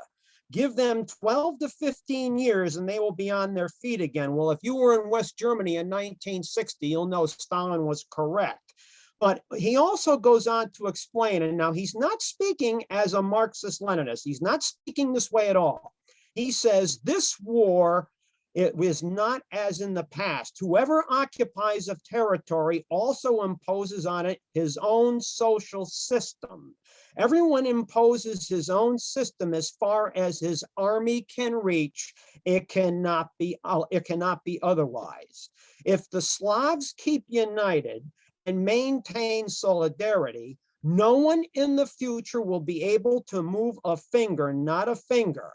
Give them 12 to 15 years and they will be on their feet again. Well, if you were in West Germany in 1960, you'll know Stalin was correct. But he also goes on to explain, and now he's not speaking as a Marxist-Leninist. He's not speaking this way at all. He says this war, it was not as in the past. Whoever occupies a territory also imposes on it his own social system. Everyone imposes his own system as far as his army can reach. It cannot be otherwise. If the Slavs keep united and maintain solidarity, no one in the future will be able to move a finger, not a finger.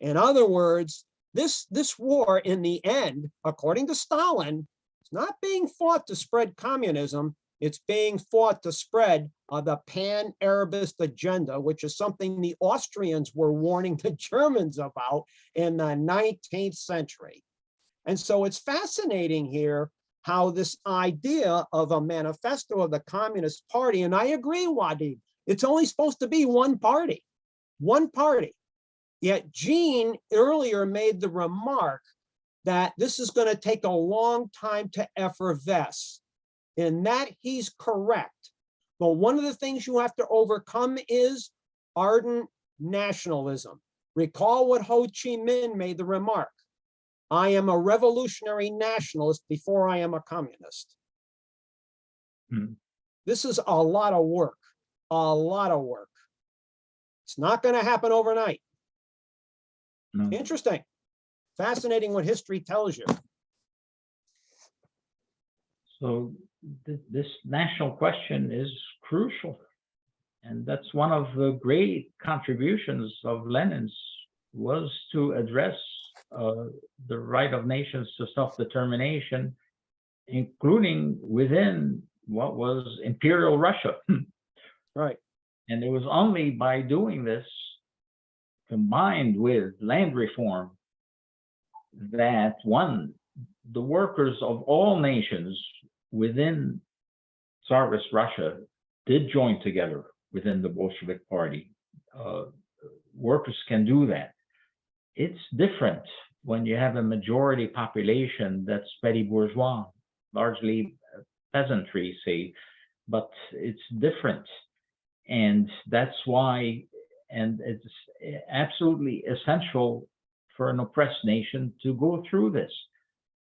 In other words, this war in the end, according to Stalin, is not being fought to spread communism. It's being fought to spread the pan-Arabist agenda, which is something the Austrians were warning the Germans about in the 19th century. And so it's fascinating here how this idea of a manifesto of the Communist Party, and I agree, Wadi'h, it's only supposed to be one party. Yet Gene earlier made the remark that this is going to take a long time to effervesce. In that he's correct. But one of the things you have to overcome is ardent nationalism. Recall what Ho Chi Minh made the remark. I am a revolutionary nationalist before I am a communist. This is a lot of work, It's not going to happen overnight. No. Interesting. Fascinating what history tells you. So this national question is crucial. And that's one of the great contributions of Lenin's, was to address the right of nations to self-determination, including within what was Imperial Russia. Right. And it was only by doing this, combined with land reform, that the workers of all nations within Tsarist Russia did join together within the Bolshevik Party. Workers can do that. It's different when you have a majority population that's petty bourgeois, largely peasantry, say, but it's different. And that's why, and it's absolutely essential for an oppressed nation to go through this.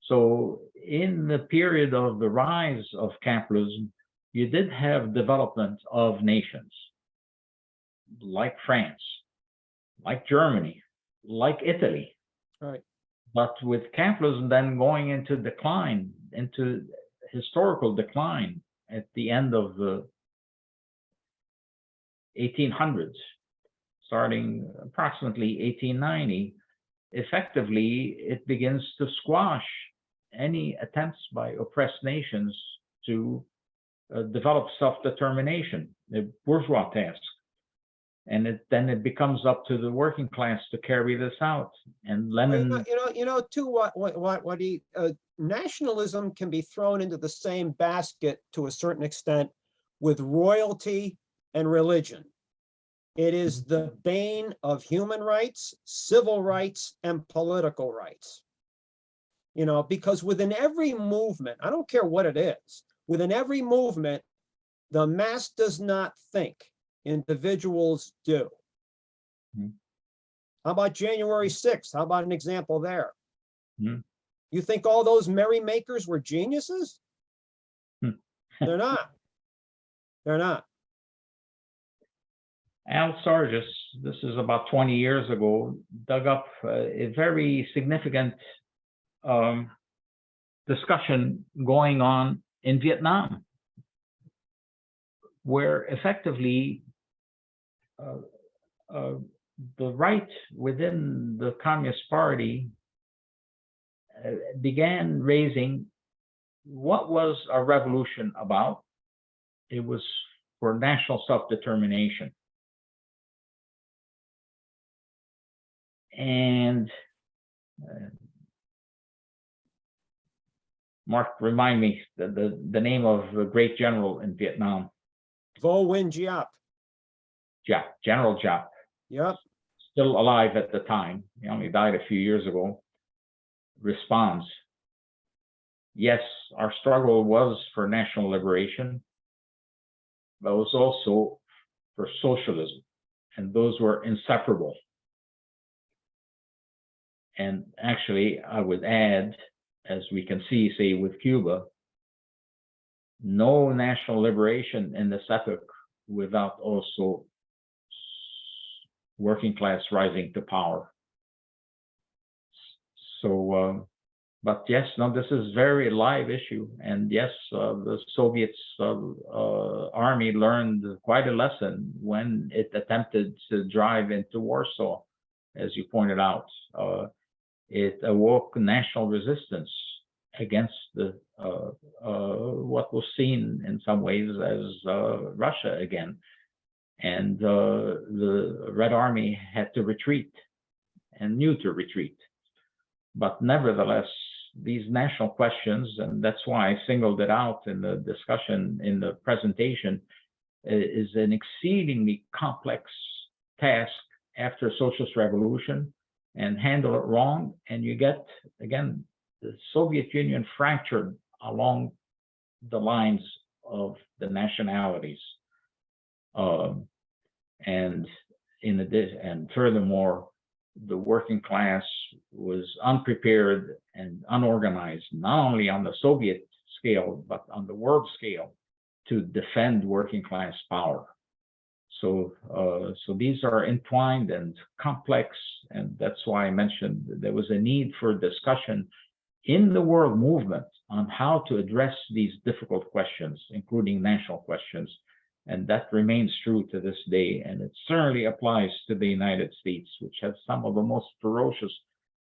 So in the period of the rise of capitalism, you did have development of nations like France, like Germany, like Italy. Right. But with capitalism then going into decline, into historical decline at the end of the 1800s, starting approximately 1890, effectively it begins to squash any attempts by oppressed nations to develop self-determination, the bourgeois task. And then it becomes up to the working class to carry this out. And Lenin, nationalism can be thrown into the same basket to a certain extent with royalty and religion. It is the bane of human rights, civil rights, and political rights. Because within every movement, I don't care what it is, within every movement, the mass does not think, individuals do. How about January 6th? How about an example there? You think all those merrymakers were geniuses? They're not. They're not. Al Sargis, this is about 20 years ago, dug up a very significant discussion going on in Vietnam, where effectively the right within the Communist Party began raising what was a revolution about. It was for national self-determination. And Mark, remind me the name of the great general in Vietnam. Vo Nguyen Giap. General Giap. Yep. Still alive at the time. He only died a few years ago. Responds, yes, our struggle was for national liberation, but it was also for socialism, and those were inseparable. And actually, I would add, as we can see, say, with Cuba, no national liberation in this epoch without also working class rising to power. So, but yes, no, this is very live issue. And yes, the Soviets army learned quite a lesson when it attempted to drive into Warsaw, as you pointed out. It awoke national resistance against the what was seen in some ways as Russia again. And the Red Army had to retreat and knew to retreat. But nevertheless, these national questions, and that's why I singled it out in the discussion in the presentation, is an exceedingly complex task after socialist revolution, and handle it wrong, and you get, again, the Soviet Union fractured along the lines of the nationalities. And in addition, and furthermore, the working class was unprepared and unorganized, not only on the Soviet scale, but on the world scale, to defend working class power. So, so these are entwined and complex, and that's why I mentioned there was a need for discussion in the world movement on how to address these difficult questions, including national questions. And that remains true to this day. And it certainly applies to the United States, which has some of the most ferocious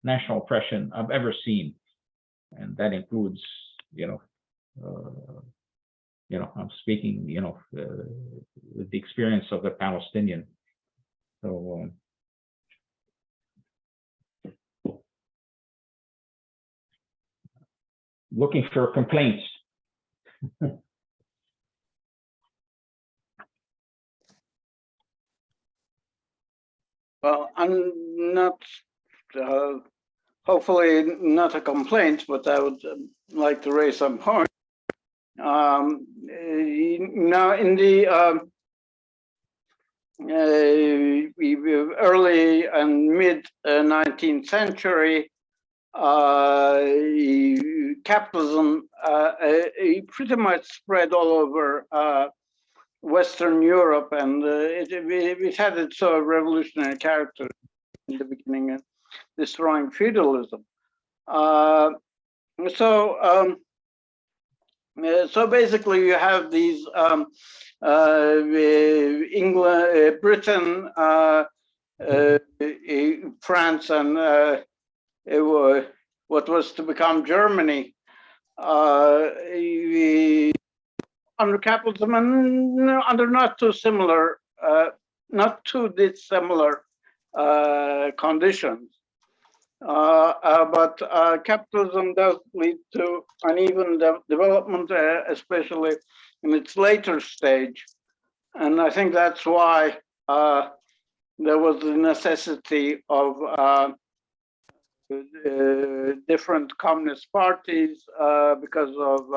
national oppression I've ever seen. And that includes, I'm speaking, with the experience of the Palestinian. So, looking for complaints. Well, I'm not, hopefully not a complaint, but I would like to raise some points. Now, in the early and mid 19th century, capitalism pretty much spread all over Western Europe, and it had its revolutionary character in the beginning, destroying feudalism. So basically, you have these England, Britain, France, and what was to become Germany under capitalism, and under not too dissimilar conditions. But capitalism does lead to uneven development, especially in its later stage. And I think that's why there was the necessity of different communist parties because of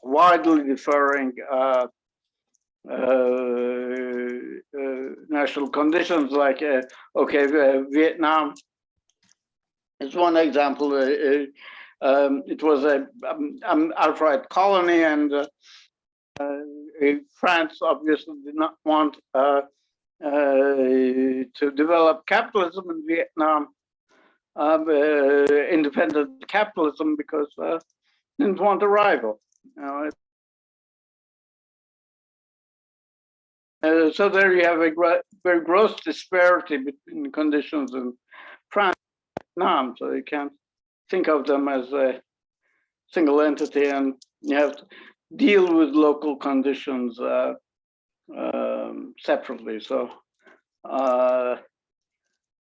widely differing national conditions, like Vietnam is one example. It was an outright colony, and France obviously did not want to develop capitalism in Vietnam, independent capitalism, because didn't want a rival. So there you have a very gross disparity between conditions in France and Vietnam. So you can't think of them as a single entity, and you have to deal with local conditions separately. So,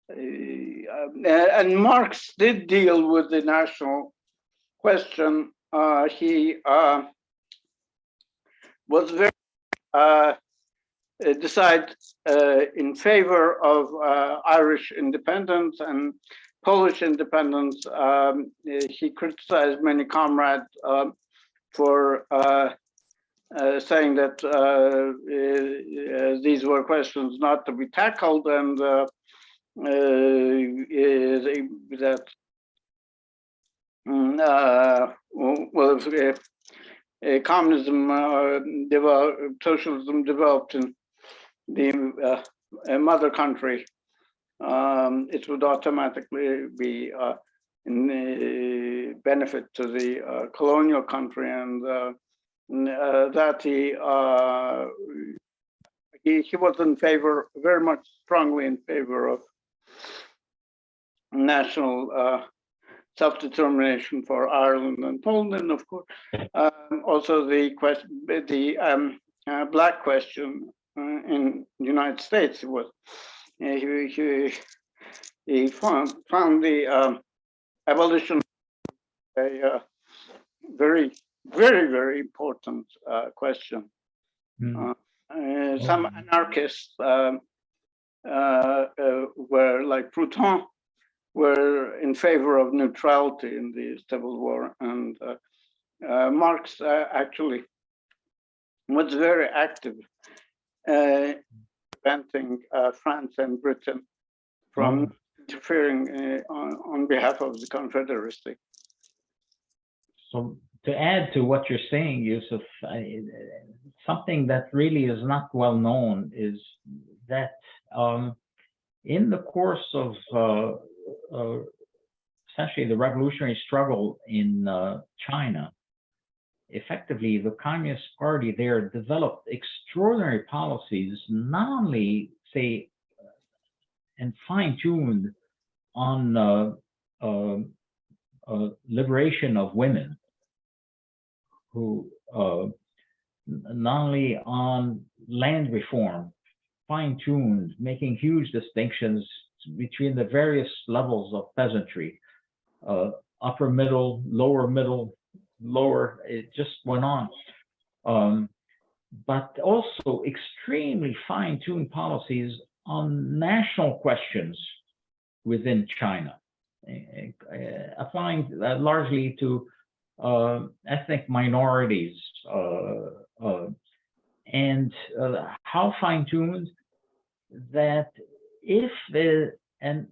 and Marx did deal with the national question. He was very in favor of Irish independence and Polish independence. He criticized many comrades for saying that these were questions not to be tackled, and that communism socialism developed in the mother country, it would automatically be in benefit to the colonial country, and that he was in favor, very much strongly in favor of national self-determination for Ireland and Poland, of course. Also, the black question in the United States was he found the abolition a very, very, very important question. Some anarchists were like Proudhon, were in favor of neutrality in the Civil War, and Marx actually was very active preventing France and Britain from interfering on behalf of the Confederacy. So to add to what you're saying, Yusuf, something that really is not well known is that in the course of essentially the revolutionary struggle in China, effectively the Communist Party there developed extraordinary policies, not only say and fine-tuned on liberation of women, who not only on land reform, fine-tuned, making huge distinctions between the various levels of peasantry, upper middle, lower, it just went on. But also extremely fine-tuned policies on national questions within China, applying largely to ethnic minorities, and how fine-tuned that if an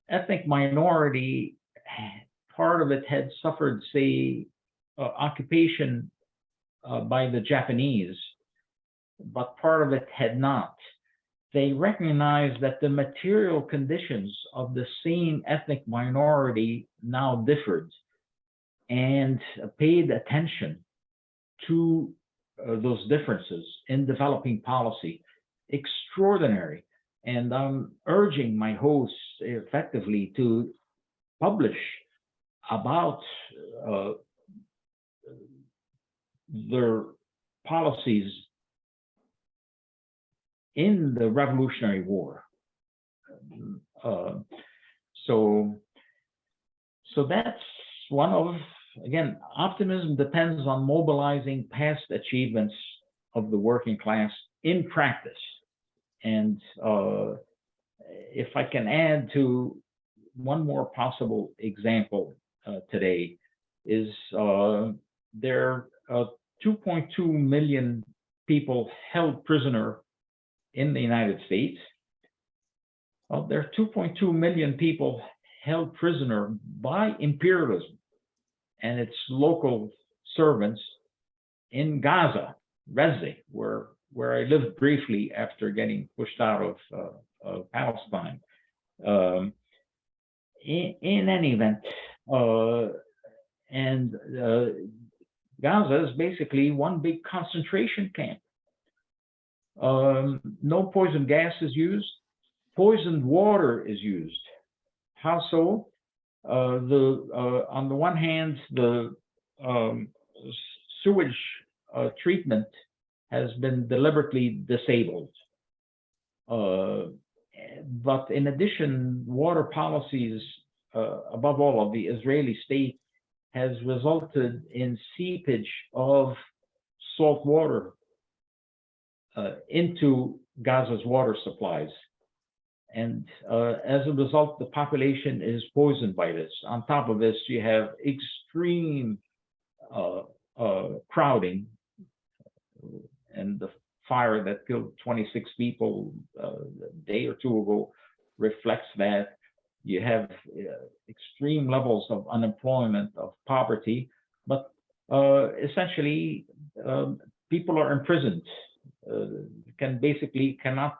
ethnic minority, part of it had suffered, say, occupation by the Japanese, but part of it had not, they recognized that the material conditions of the same ethnic minority now differed, and paid attention to those differences in developing policy. Extraordinary. And I'm urging my hosts effectively to publish about their policies in the Revolutionary War. So that's one of, again, optimism depends on mobilizing past achievements of the working class in practice. And if I can add to one more possible example today, is there are 2.2 million people held prisoner in the United States. Well, there are 2.2 million people held prisoner by imperialism and its local servants in Gaza, Wadi'h, where I lived briefly after getting pushed out of Palestine. In any event, Gaza is basically one big concentration camp. No poison gas is used. Poisoned water is used. How so? On the one hand, the sewage treatment has been deliberately disabled. But in addition, water policies, above all of the Israeli state, has resulted in seepage of salt water into Gaza's water supplies. And as a result, the population is poisoned by this. On top of this, you have extreme crowding, and the fire that killed 26 people a day or two ago reflects that. You have extreme levels of unemployment, of poverty, but essentially people are imprisoned, cannot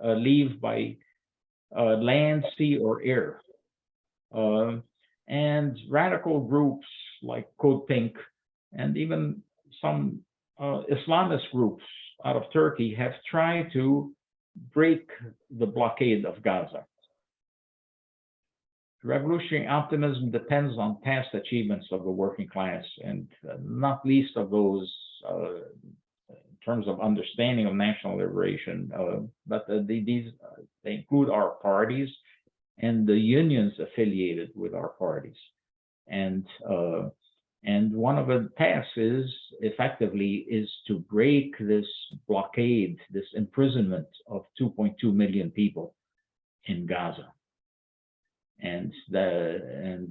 leave by land, sea, or air. And radical groups like Code Pink and even some Islamist groups out of Turkey have tried to break the blockade of Gaza. revolutionary optimism depends on past achievements of the working class, and not least of those in terms of understanding of national liberation. But these they include our parties and the unions affiliated with our parties. And one of the tasks is effectively to break this blockade, this imprisonment of 2.2 million people in Gaza. And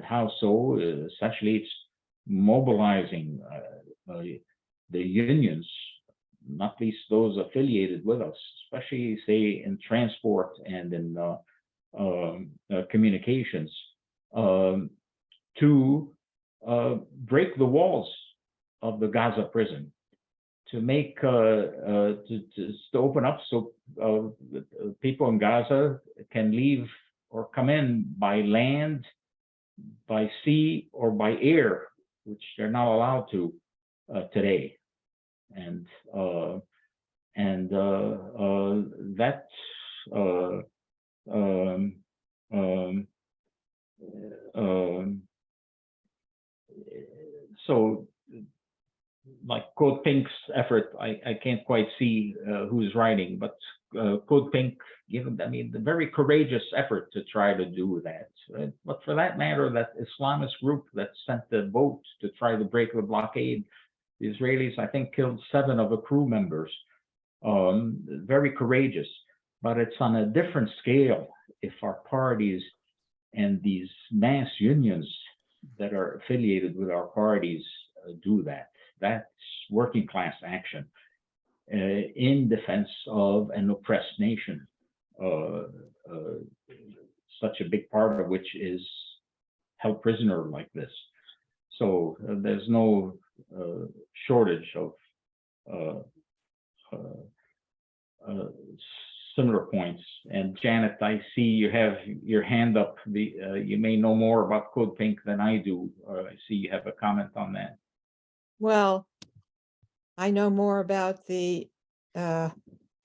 how so? Essentially, it's mobilizing the unions, not least those affiliated with us, especially say in transport and in communications, to break the walls of the Gaza prison, to make to open up so people in Gaza can leave or come in by land, by sea, or by air, which they're not allowed to today. And that's so like Code Pink's effort, I can't quite see who's writing, but Code Pink, given, I mean, the very courageous effort to try to do that. But for that matter, that Islamist group that sent the boat to try to break the blockade, the Israelis, I think, killed 7 of the crew members. Very courageous, but it's on a different scale if our parties and these mass unions that are affiliated with our parties do that. That's working class action in defense of an oppressed nation, such a big part of which is held prisoner like this. So there's no shortage of similar points. And Janet, I see you have your hand up. You may know more about Code Pink than I do. I see you have a comment on that. Well, I know more about the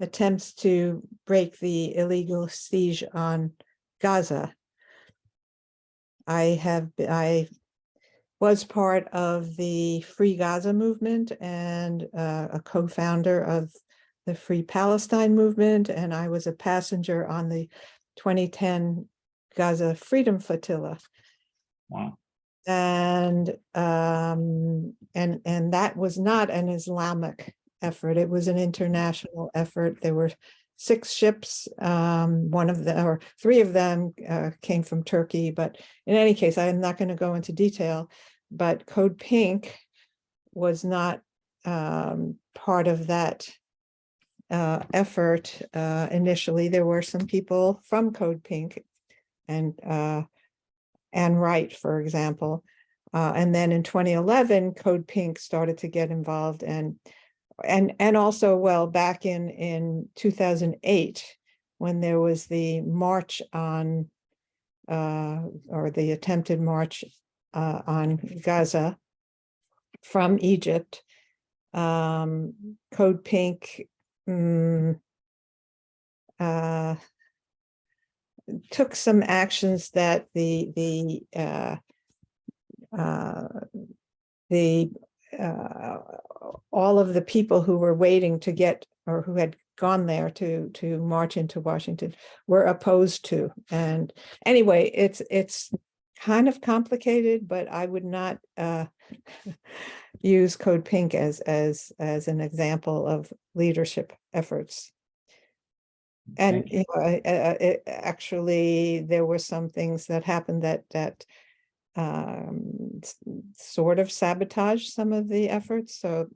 attempts to break the illegal siege on Gaza. I was part of the Free Gaza movement and a co-founder of the Free Palestine movement, and I was a passenger on the 2010 Gaza Freedom Flotilla. Wow. And that was not an Islamic effort. It was an international effort. There were 6 ships. 1 of them, or 3 of them, came from Turkey. But in any case, I am not going to go into detail. But Code Pink was not part of that effort initially. There were some people from Code Pink and Wright, for example. And then in 2011, Code Pink started to get involved, and also, well, back in 2008, when there was the march on, or the attempted march on Gaza from Egypt, Code Pink took some actions that all of the people who were waiting to get, or who had gone there to march into Washington, were opposed to. And anyway, it's kind of complicated, but I would not use Code Pink as an example of leadership efforts. And you know, actually, there were some things that happened that sort of sabotaged some of the efforts. So,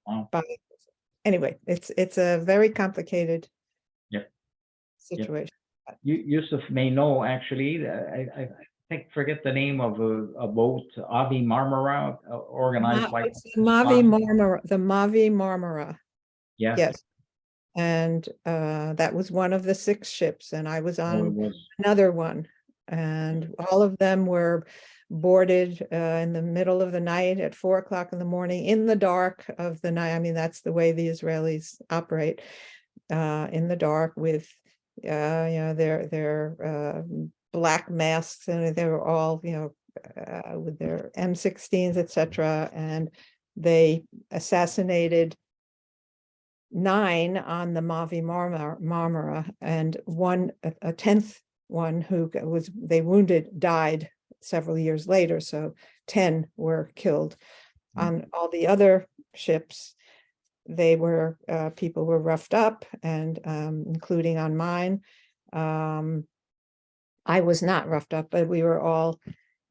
Wow. but anyway, it's a very complicated situation. Yusuf may know, actually. I think, forget the name of a boat, Avi Marmara, organized by It's the Mavi Marmara. Yes. Yes. And that was one of the 6 ships, and I was Oh, it on was. another one, and all of them were boarded in the middle of the night at 4 o'clock in the morning, in the dark of the night. I mean, that's the way the Israelis operate, in the dark, with you know, their black masks, and they were all, with their M16s, etc. And they assassinated 9 on the Mavi Marmara, and a 10th one who they wounded died several years later. So 10 were killed. On all the other ships, they were people were roughed up, and including on mine. I was not roughed up, but we were all.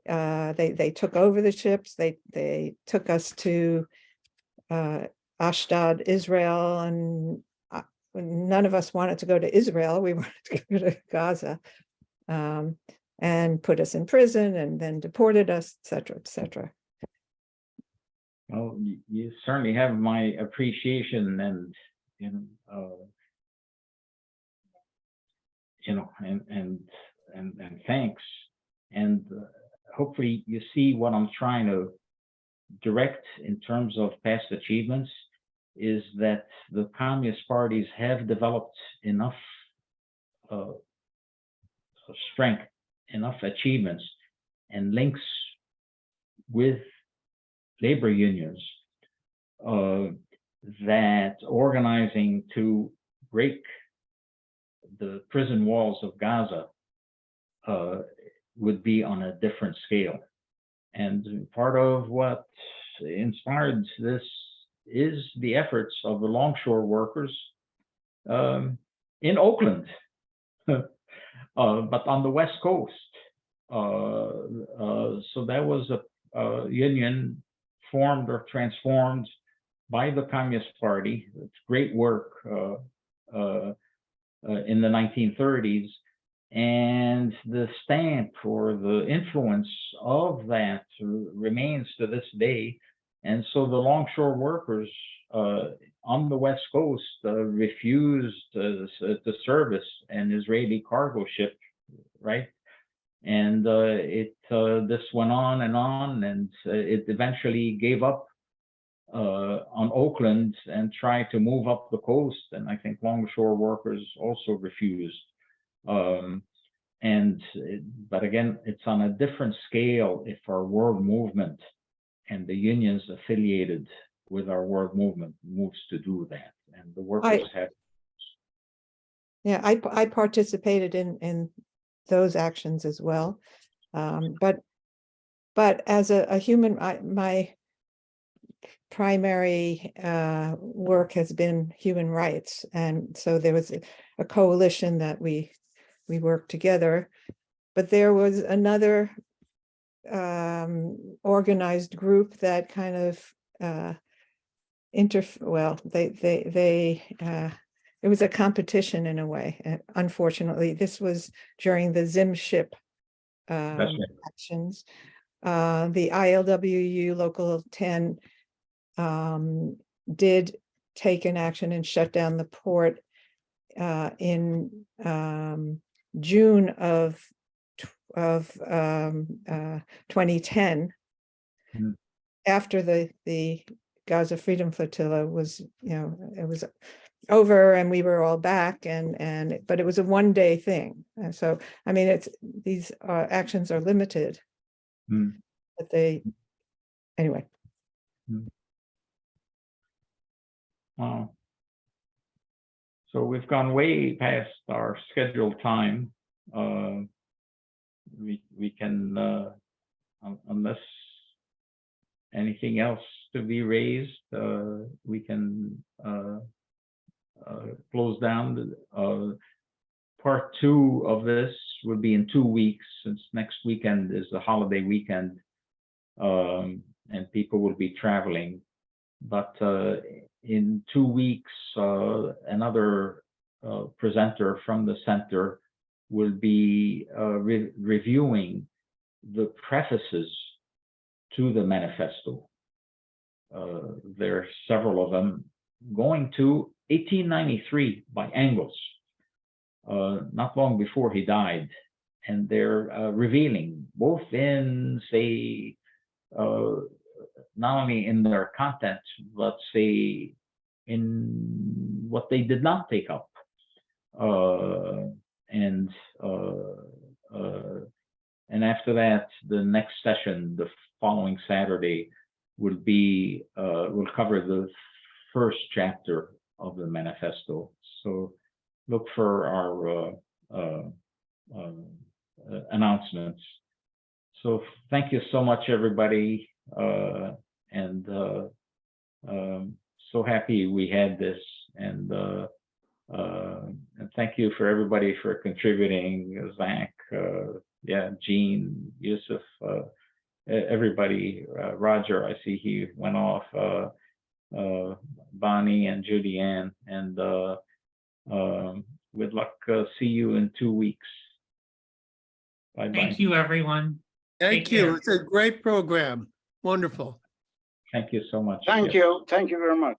They took over the ships. They took us to Ashdod, Israel, and none of us wanted to go to Israel. We wanted to go to Gaza, and put us in prison, and then deported us, etc., etc. Well, you certainly have my appreciation, and and thanks. And hopefully you see what I'm trying to direct in terms of past achievements is that the communist parties have developed enough strength, enough achievements and links with labor unions that organizing to break the prison walls of Gaza would be on a different scale. And part of what inspired this is the efforts of the longshore workers in Oakland, but on the West Coast. So that was a union formed or transformed by the Communist Party. It's great work in the 1930s. And the stamp or the influence of that remains to this day. And so the longshore workers on the West Coast refused to service an Israeli cargo ship, right? And this went on, and it eventually gave up on Oakland and tried to move up the coast. And I think longshore workers also refused. But again, it's on a different scale if our world movement and the unions affiliated with our world movement moves to do that, and the workers have. Yeah, I participated in those actions as well, but as a human, my primary work has been human rights, and so there was a coalition that we worked together, but there was another organized group that kind of it was a competition in a way. Unfortunately, this was during the Zim ship actions. The ILWU Local 10 did take an action and shut down the port in June of 2010, after the Gaza Freedom Flotilla was, it was over and we were all back, but it was a one-day thing. And so, I mean, these actions are limited, but anyway. Wow. So we've gone way past our scheduled time. We can, unless anything else to be raised, we can close down. Part 2 of this would be in 2 weeks, since next weekend is the holiday weekend, and people will be traveling. But in 2 weeks, another presenter from the center will be reviewing the prefaces to the manifesto. There are several of them, going to 1893 by Engels, not long before he died. And they're revealing, both in, say, not only in their content, but say in what they did not take up, and and after that, the next session, the following Saturday, will cover the first chapter of the manifesto. So look for our announcements. So thank you so much, everybody, and so happy we had this, and thank you for everybody for contributing, Zach, yeah, Gene, Yusuf, everybody, Roger, I see he went off, Bonnie and Judy Ann, and with luck, see you in 2 weeks. Bye-bye. Thank you, everyone. Thank Take you. care. It's a great program. Wonderful. Thank you so much. Thank Yes. you. Thank you very much.